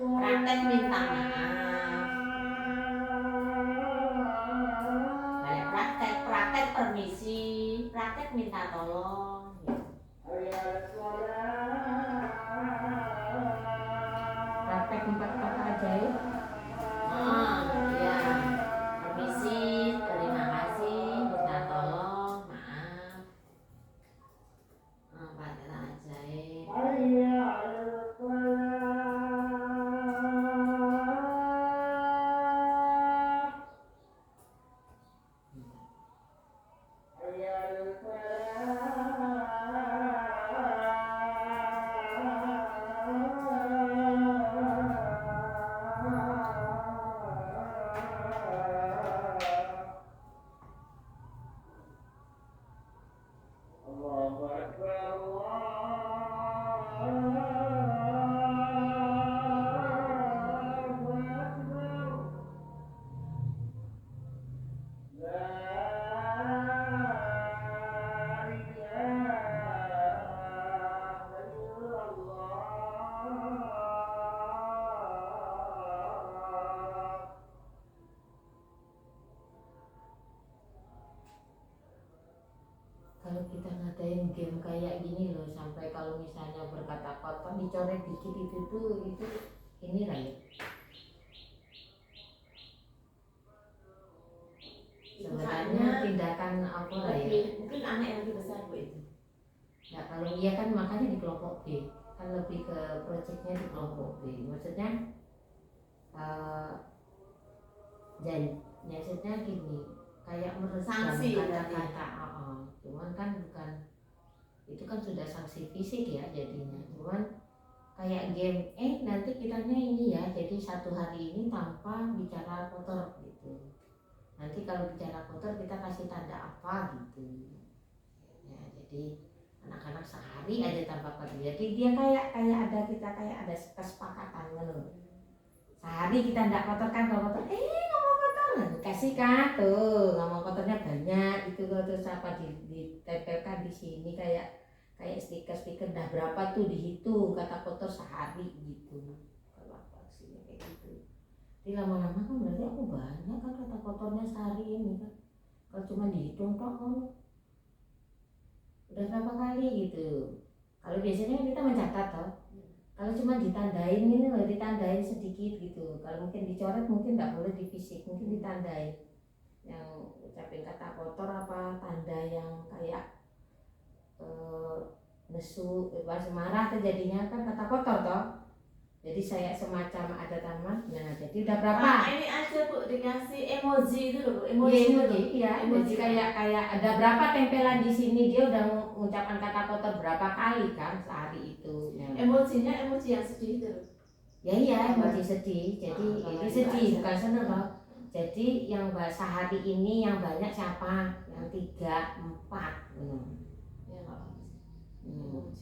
Praktek minta maaf. Kayak praktek permisi, praktek minta tolong. praktek 4 kata ajaib. Ya. Permisi, terima kasih, minta tolong, maaf. Empat kata ajaib. Kalau kita ngadain game kayak gini loh, sampai kalau misalnya berkata kotor dicoret dikit itu ini lah ya. Sebenarnya tindakan apa lah ya? Mungkin anak yang lebih besar Bu itu. Ya kalau iya kan makanya di kelompok B, kan lebih ke proyeknya di kelompok B. Maksudnya maksudnya gini, kayak meredam Sanksi kata-kata, cuman kan bukan, itu kan sudah sanksi fisik ya jadinya. Cuman kayak game, nanti kitanya ini ya, jadi satu hari ini tanpa bicara kotor gitu. Nanti kalau bicara kotor kita kasih tanda apa gitu. Ya, jadi anak-anak sehari aja tanpa kotor. Jadi dia kayak ada kesepakatan loh. Sehari kita ndak kotor kan, kalau kotor ngomong kotor kasih kan tuh, ngomong kotornya banyak itu terus apa ditempelkan di sini kayak stiker dah berapa tuh dihitung kata kotor sehari gitu. Kalau aksinya kayak gitu, jadi lama-lama kan berarti aku banyak kan kata kotornya sehari ini kan. Kalau cuma dihitung kok udah berapa kali gitu. Kalau biasanya kita mencatat toh. Kalau cuma ditandain ini loh, ditandain sedikit gitu. Kalau mungkin dicoret mungkin nggak boleh di fisik, mungkin ditandain. Yang ucapin kata kotor apa tanda yang kayak nesu, pas marah terjadinya kan kata kotor toh. Jadi saya semacam ada taman. Nah jadi udah berapa? Ini aja Bu dikasih emoji itu loh Bu, emoji kayak ada berapa tempelan di sini, dia udah mengucapkan kata kotor berapa kali kan sehari itu. Ya. Emojinya emoji yang sedih itu loh. Ya iya emoji sedih. Jadi ini sedih bukan seneng loh. Jadi yang sehari ini yang banyak siapa? Yang 3, 4. Ya nggak apa-apa.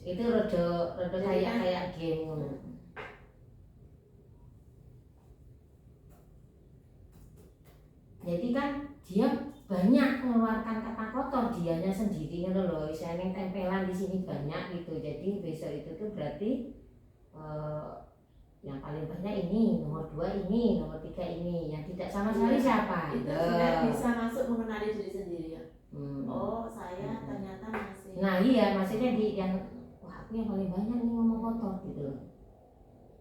Itu rodo kayak game. Jadi kan dia banyak mengeluarkan kata kotor dianya sendiri gitu loh. Misalnya tempelan di sini banyak gitu. Jadi besok itu tuh berarti yang paling banyak ini, nomor 2 ini, nomor 3 ini, yang tidak sama sekali siapa? Itu sudah bisa masuk mengenali diri sendiri ya. Oh saya ternyata masih. Nah iya maksudnya di yang wah aku yang paling banyak nih ngomong kotor gitu loh.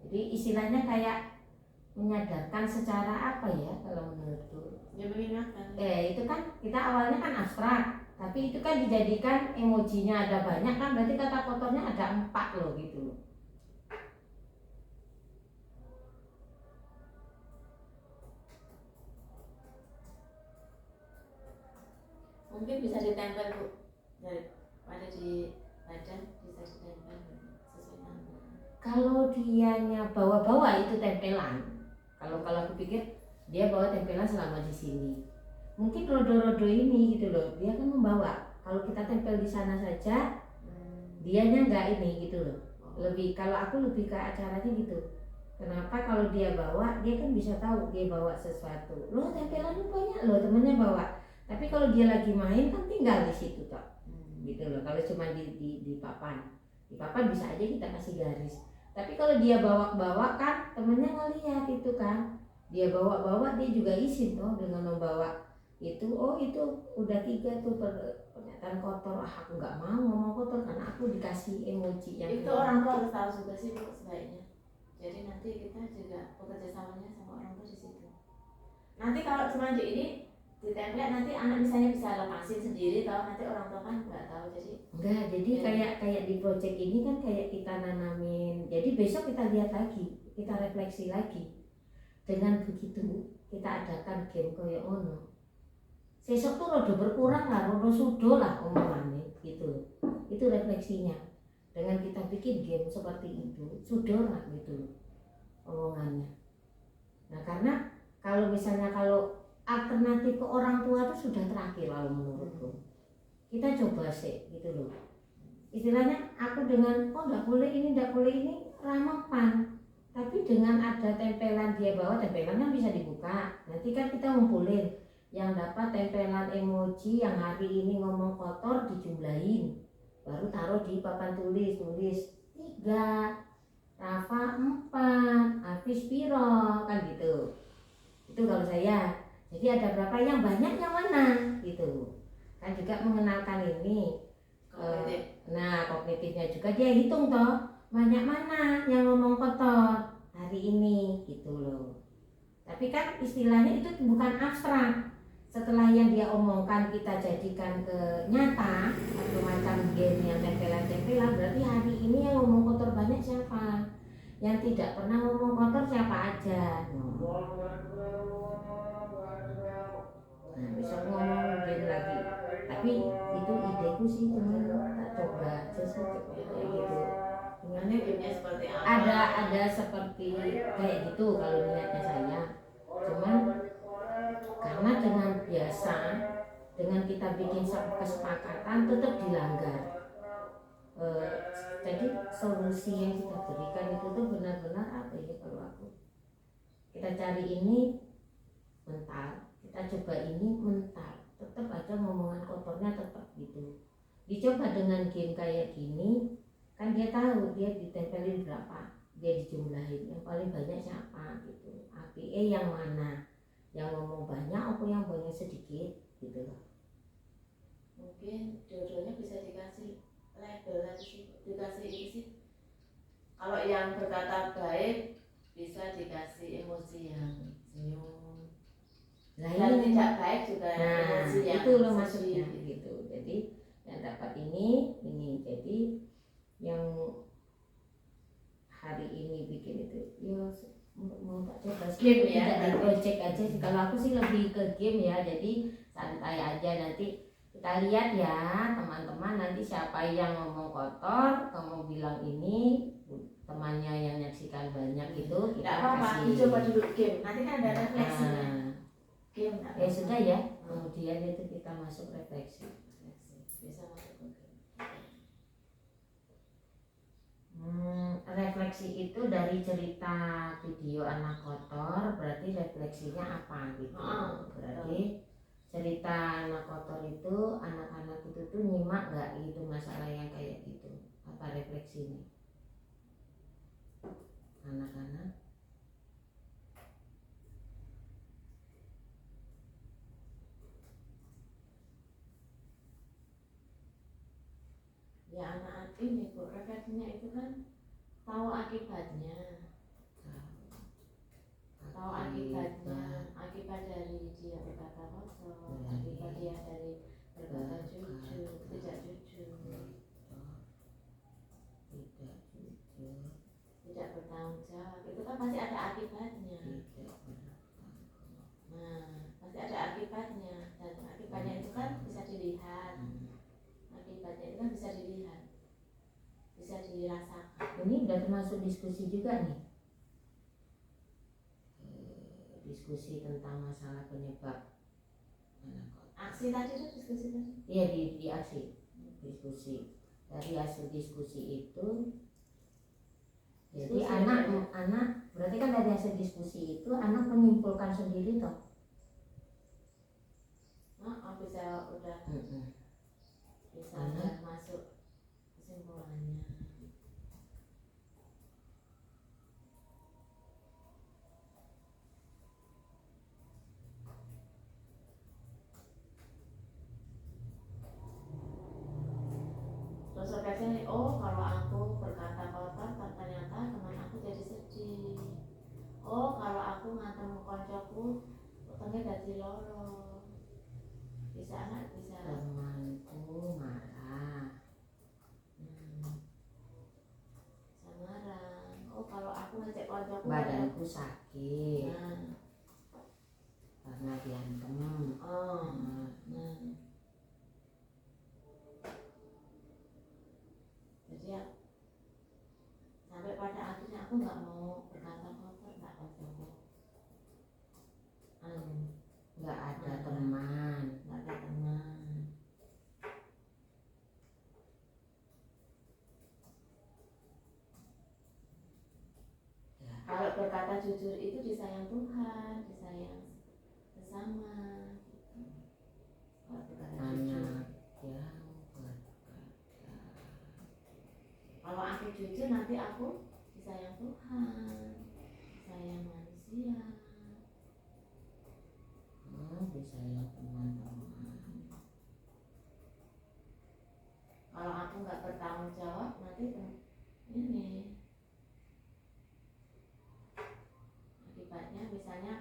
Jadi istilahnya kayak menyadarkan secara apa ya kalau menurutku? Ya mengingatkan. Itu kan kita awalnya kan abstrak, Tapi itu kan dijadikan emojinya ada banyak kan, berarti kata kotornya ada 4 loh gitu loh. Mungkin bisa ditempel Bu, ada di badan bisa ditempel sesuai nama. Kalau dianya bawa-bawa itu tempelan. Kalau aku pikir dia bawa tempelan selama di sini. Mungkin rodo-rodo ini gitu loh, dia kan membawa. Kalau kita tempel di sana saja, dianya enggak ini gitu loh. Kalau aku lebih ke acaranya gitu. Kenapa kalau dia bawa, dia kan bisa tahu dia bawa sesuatu. Loh tempelan banyak loh temennya bawa. Tapi kalau dia lagi main kan tinggal di situ toh. Gitu loh. Kalau cuma di papan. Di papan bisa aja kita kasih garis. Tapi kalau dia bawa kan temennya ngelihat itu kan. Dia bawa dia juga izin toh dengan membawa itu. Oh itu udah 3 tuh pernyataan kotor. Aku nggak mau ngomong kotor karena aku dikasih emoji yang itu orang tua harus tahu juga sih Bu sebaiknya. Jadi nanti kita juga bekerja samanya sama orang tua di situ. Nanti kalau cuma di ini ditempel nanti anak misalnya bisa lepasin sendiri, kalau nanti orang tua kan nggak tahu jadi. Enggak, jadi kayak di project ini kan kayak kita nanamin. Jadi besok kita lihat lagi, kita refleksi lagi. Dengan begitu kita adakan game koyo ono. Sesok tuh rodo berkurang lah, rodo sudo lah omongannya gitu. Itu refleksinya. Dengan kita bikin game seperti itu, sudo lah gitu omongannya. Nah karena kalau misalnya alternatif ke orang tua itu sudah terakhir kalau menurutku. Kita coba sih gitu loh. Istilahnya aku dengan enggak boleh ini ramapan. Tapi dengan ada tempelan dia bawa, tempelan kan bisa dibuka. Nanti kan kita ngumpulin yang dapat tempelan emoji yang hari ini ngomong kotor dijumlahin. Baru taruh di papan tulis 3, Rafa 4, Hafiz piro kan gitu. Itu kalau saya. Jadi ada berapa yang banyak yang mana gitu. Kan juga mengenalkan ini. Nah kognitifnya juga dia hitung toh banyak mana yang ngomong kotor hari ini gitu loh. Tapi kan istilahnya itu bukan abstrak. Setelah yang dia omongkan kita jadikan ke nyata atau macam game yang tempelan-tempelan, berarti hari ini yang ngomong kotor banyak siapa, yang tidak pernah ngomong kotor siapa aja. Nah besok ngomong game lagi. Tapi itu ideku sih, cuman tak coba aja sih kayak gitu. Nanti gamenya seperti apa? Ada seperti kayak gitu kalau niatnya saya. Cuman karena dengan biasa dengan kita bikin kesepakatan tetap dilanggar. Jadi solusi yang kita berikan itu tuh benar-benar apa ya kalau aku. Kita cari ini mental, kita coba ini mental, tetap aja ngomongan kotornya tetap gitu. Dicoba dengan game kayak gini, kan dia tahu dia ditempelin berapa, dia dijumlahin yang paling banyak siapa gitu. APE yang mana, yang ngomong banyak apa yang banyak sedikit gitu loh. Mungkin dua-duanya bisa dikasih label lagi, dikasih ini sih. Kalau yang berkata baik bisa dikasih emosi yang senyum. Nah, dan tidak baik juga emosi yang itu loh maksudnya gitu. Jadi yang dapat ini jadi yang hari ini bikin itu ya mau tak coba sih game ya, tidak project aja sih. Kalau aku sih lebih ke game ya, jadi santai aja. Nanti kita lihat ya teman-teman, nanti siapa yang ngomong kotor kamu bilang ini temannya yang nyaksikan banyak itu kita kasih coba dulu game, nanti kan ada refleksinya. Game ya sudah ya, kemudian itu kita masuk refleksi. Bisa masuk ke game. Refleksi itu dari cerita video anak kotor, berarti refleksinya apa gitu. Berarti cerita anak kotor itu anak-anak itu tuh nyimak nggak gitu masalah yang kayak gitu, apa refleksinya anak-anak. Ya anak ini Bu, refleksinya itu kan tahu akibatnya, akibat dari dia berkata kotor, akibat dia dari berkata jujur, termasuk diskusi juga nih. Diskusi tentang masalah penyebab Aksi tadi itu diskusi tadi. iya di aksi diskusi. Dari hasil diskusi itu jadi Diskusi anak berarti kan dari hasil diskusi itu anak menyimpulkan sendiri toh. Bisa udah bisa udah masuk kesimpulannya. Terus refleksi, oh kalau aku berkata kotor ternyata teman aku jadi sedih. Oh kalau aku ngantem koncoku utangnya dadi loro. Bisa anak bisa Temanku marah. bisa marah. Oh kalau aku ngecek koncoku Badanku sakit nah karena diantem. Jadi ya sampai pada akhirnya aku nggak mau berkata kotor nggak koncoku. Nggak ada teman. Nggak ada teman. Ya. Kalau berkata jujur itu disayang Tuhan, disayang sesama. Gitu. Kalau berkata jujur. Anak yang berkata. Kalau aku jujur nanti aku disayang Tuhan, disayang manusia. Disayang teman-teman. Kalau aku nggak bertanggung jawab nanti ini akibatnya misalnya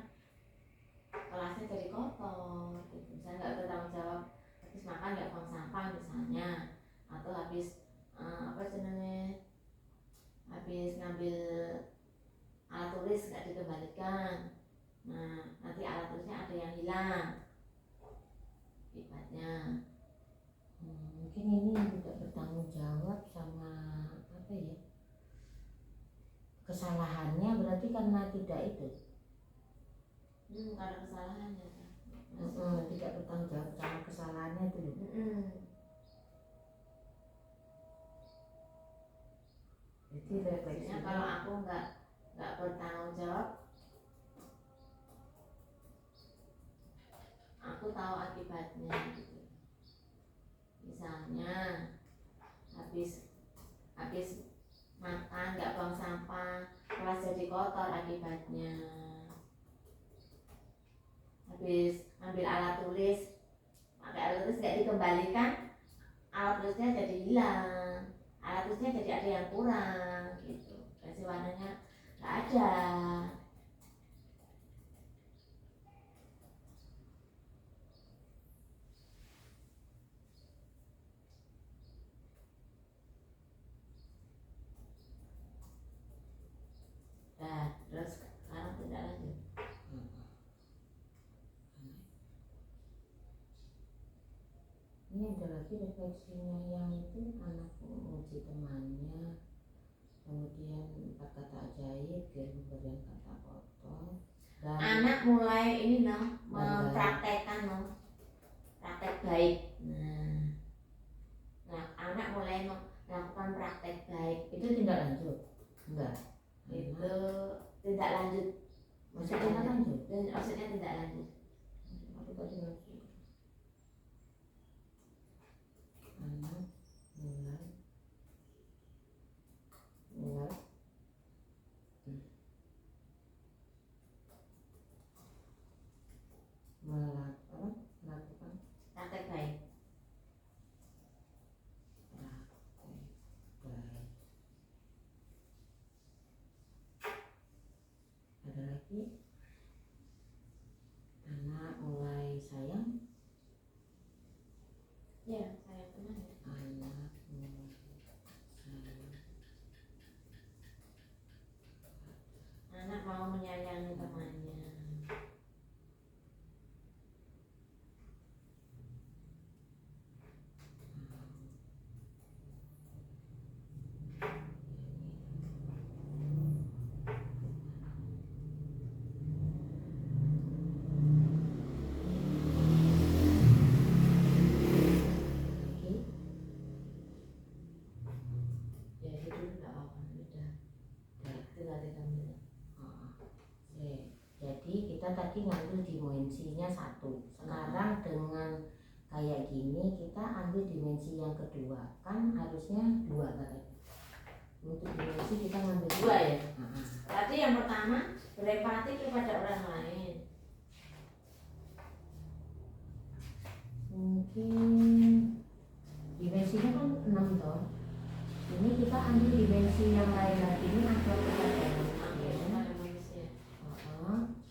kelasnya jadi kotor gitu. Misalnya nggak bertanggung jawab habis makan nggak buang sampah misalnya, atau habis habis ngambil alat tulis nggak dikembalikan. Nah nanti alat tulisnya ada yang hilang akibatnya. Mungkin ini juga bertanggung jawab sama apa ya, kesalahannya berarti karena tidak itu Karena kesalahannya tidak bertanggung jawab sama kesalahannya itu loh. Jadi refleksinya kalau aku nggak bertanggung jawab, aku tahu akibatnya gitu. Misalnya habis makan nggak buang sampah, kelas jadi kotor akibatnya. Habis ambil alat tulis, pakai alat tulis nggak dikembalikan, alat tulisnya jadi hilang, alat tulisnya jadi ada yang kurang gitu, kasih warnanya nggak ada. Nah, terus sekarang tidak lanjut. Ini ada lagi refleksinya yang itu anak menguji temannya, kemudian 4 kata ajaib, dia pemberian kata kotor, dan Anak mulai ini mempraktekkan praktek baik. Nah anak mulai melakukan praktek baik itu tindak lanjut enggak? itu tidak lanjut. Maksudnya lanjut? Maksudnya tidak lanjut. Aku tadi lanjut. Anak mulai melakukan Praktek baik. berarti ngambil dimensinya 1. Sekarang dengan kayak gini kita ambil dimensi yang kedua, kan harusnya 2 katanya. Untuk dimensi kita ngambil 2 ya. Nah, Berarti yang pertama berempati kepada orang lain. mungkin dimensinya kan 6 toh. Ini kita ambil dimensi yang lain lagi, ini ada kepada manusia. Kepada manusia.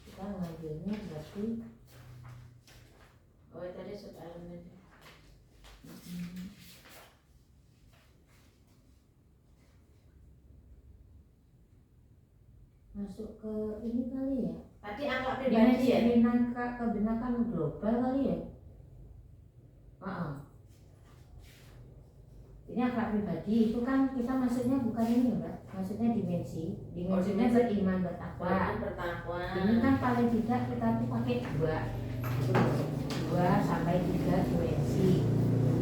Kita ngambilnya berarti Oh tadi subelemen. masuk ke ini kali ya. Tadi angka Dimensi pribadi ya. kebenakan global kali ya. Ini akhlak pribadi itu kan kita maksudnya bukan ini ya, Mbak. Maksudnya dimensinya dimensi. beriman bertakwa. Bertakwa. Ini kan paling tidak kita tuh pakai 2 sampai 3 dimensi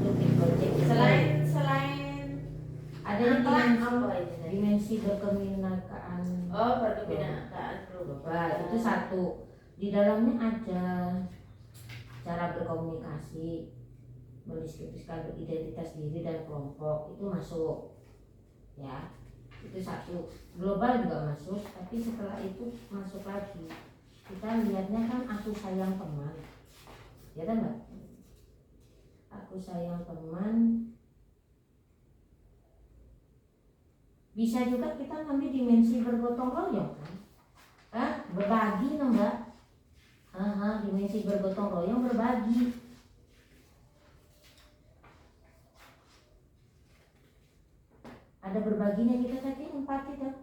untuk diprojek. Selain ada dimensi berkeminakaan berkebinekaan global itu 1. Di dalamnya ada cara berkomunikasi, mendiskusikan identitas diri dan kelompok, itu masuk ya, itu 1. Global juga masuk, tapi setelah itu masuk lagi kita lihatnya kan aku sayang teman, ya kan Mbak? Aku sayang teman. Bisa juga kita ngambil dimensi bergotong royong kan, berbagi no Mbak. Dimensi bergotong royong, berbagi. Ada berbaginya kita tadi, empati tuh,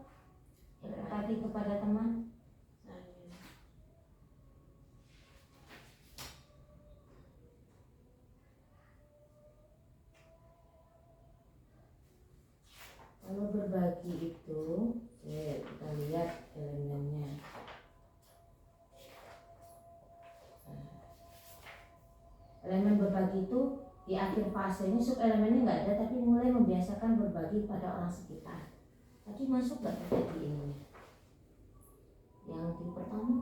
empati kepada teman. Kalau berbagi itu, kita lihat elemennya. Elemen berbagi itu di akhir fase ini sub elemennya nggak ada, tapi mulai membiasakan berbagi pada orang sekitar. Tadi masuk nggak tadi ini? Yang di pertama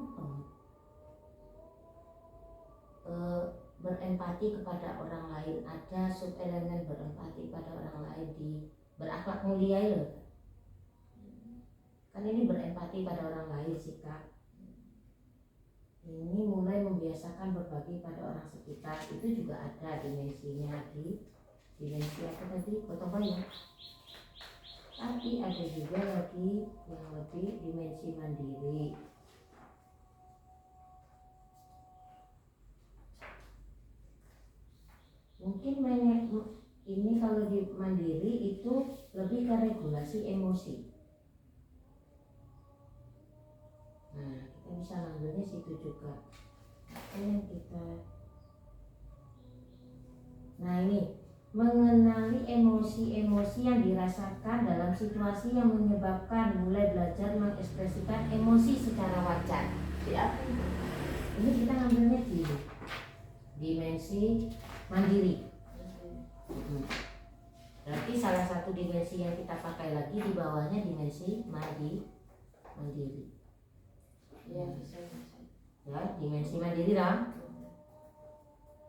berempati kepada orang lain, ada sub elemen berempati pada orang lain di berakhlak mulia ya. Kan ini berempati pada orang lain sikap. Ini mulai membiasakan berbagi pada orang sekitar, itu juga ada dimensinya di dimensi apa tadi, gotong royong. Tapi ada juga lagi yang lebih dimensi mandiri. Mungkin ini kalau di mandiri itu lebih ke regulasi emosi. Nah, kita bisa ngambilnya situ juga. Apa yang kita, nah ini mengenali emosi-emosi yang dirasakan dalam situasi yang menyebabkan, mulai belajar mengekspresikan emosi secara wajar. Ini kita ngambilnya di dimensi mandiri. Berarti salah satu dimensi yang kita pakai lagi di bawahnya dimensi mandiri. Ya, bisa. Ya, dimensi mandiri dong.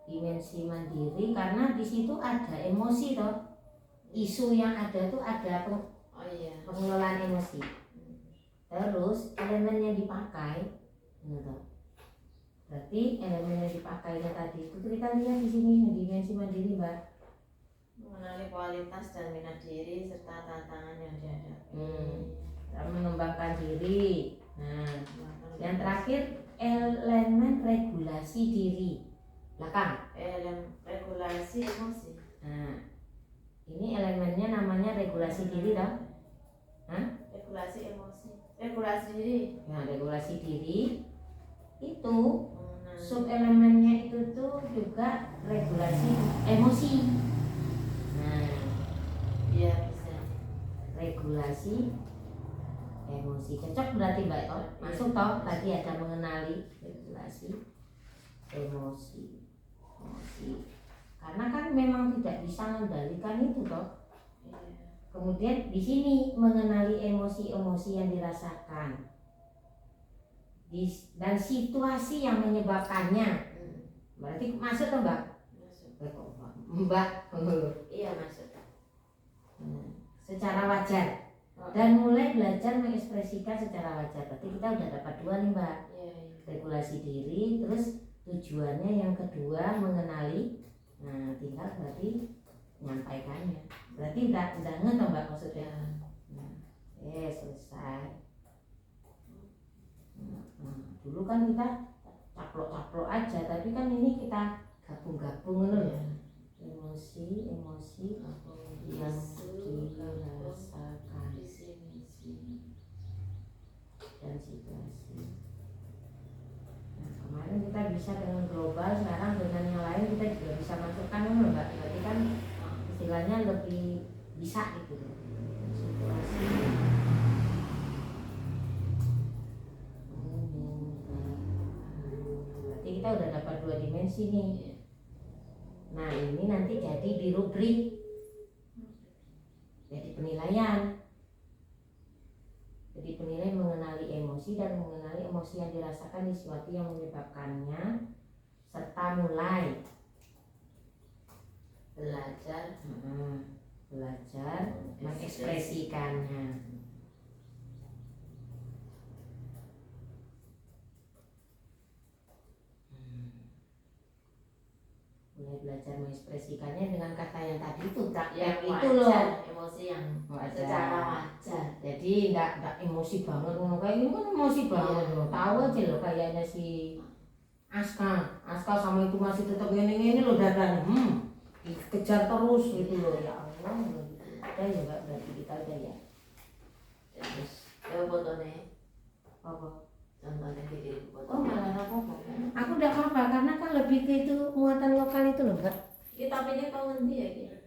Dimensi mandiri karena di situ ada emosi toh. Isu yang ada tuh ada pengelolaan emosi. Terus elemen yang dipakai, berarti elemen yang dipakainya tadi itu kita lihat di sini dimensi mandiri, Mbak. Mengenali kualitas dan minat diri serta tantangan yang dihadapi. Mengembangkan diri. Nah, yang terakhir elemen regulasi diri. Belakang. Regulasi emosi. Nah, ini elemennya namanya regulasi diri toh? Regulasi emosi. Regulasi diri. Nah, regulasi diri itu sub elemennya itu tuh juga regulasi emosi. Nah, iya bisa. Regulasi emosi cocok berarti Mbak toh? Masuk toh? Tadi ada mengenali regulasi emosi. Karena kan memang tidak bisa mengendalikan itu toh. Kemudian di sini mengenali emosi-emosi yang dirasakan. dan situasi yang menyebabkannya. Berarti masuk tuh Mbak? Masuk. Mbak. Iya masuk. Secara wajar. Dan mulai belajar mengekspresikan secara wajar. Berarti kita udah dapat 2 nih Mbak. Iya. Regulasi diri, terus tujuannya yang kedua mengenali. Nah, tinggal berarti menyampaikannya. Berarti udah ngerti Mbak maksudnya. Selesai. Dulu kan kita caplok-caplok aja, tapi kan ini kita gabung-gabung loh ya. Emosi yang dirasakan dan situasi. Nah, kemarin kita bisa dengan global, sekarang dengan yang lain kita juga bisa masukkan loh Mbak. Berarti kan istilahnya lebih bisa gitu loh. Situasi. Berarti kita udah dapat 2 dimensi nih. Nah ini nanti jadi di rubrik, jadi penilaian. Jadi penilaian mengenali emosi dan mengenali emosi yang dirasakan di sesuatu yang menyebabkannya, serta mulai belajar mengekspresikannya. Mulai belajar mengekspresikannya dengan kata yang tadi itu yang itu wajar, loh, emosi yang wajar. secara wajar. Jadi enggak emosi banget ngono, kayak ini kan emosi banget loh. Tahu aja loh kayaknya si Aska sama itu masih tetap gini loh dadanya. Dikejar terus gitu loh. Ya Allah, udah ya enggak berarti kita udah ya. Terus fotonya Apa? contohnya video foto. Oh malah apa? Aku enggak apa-apa karena kan lebih ke itu muatan lokal itu loh Mbak. Kita pilih tahun dia gitu.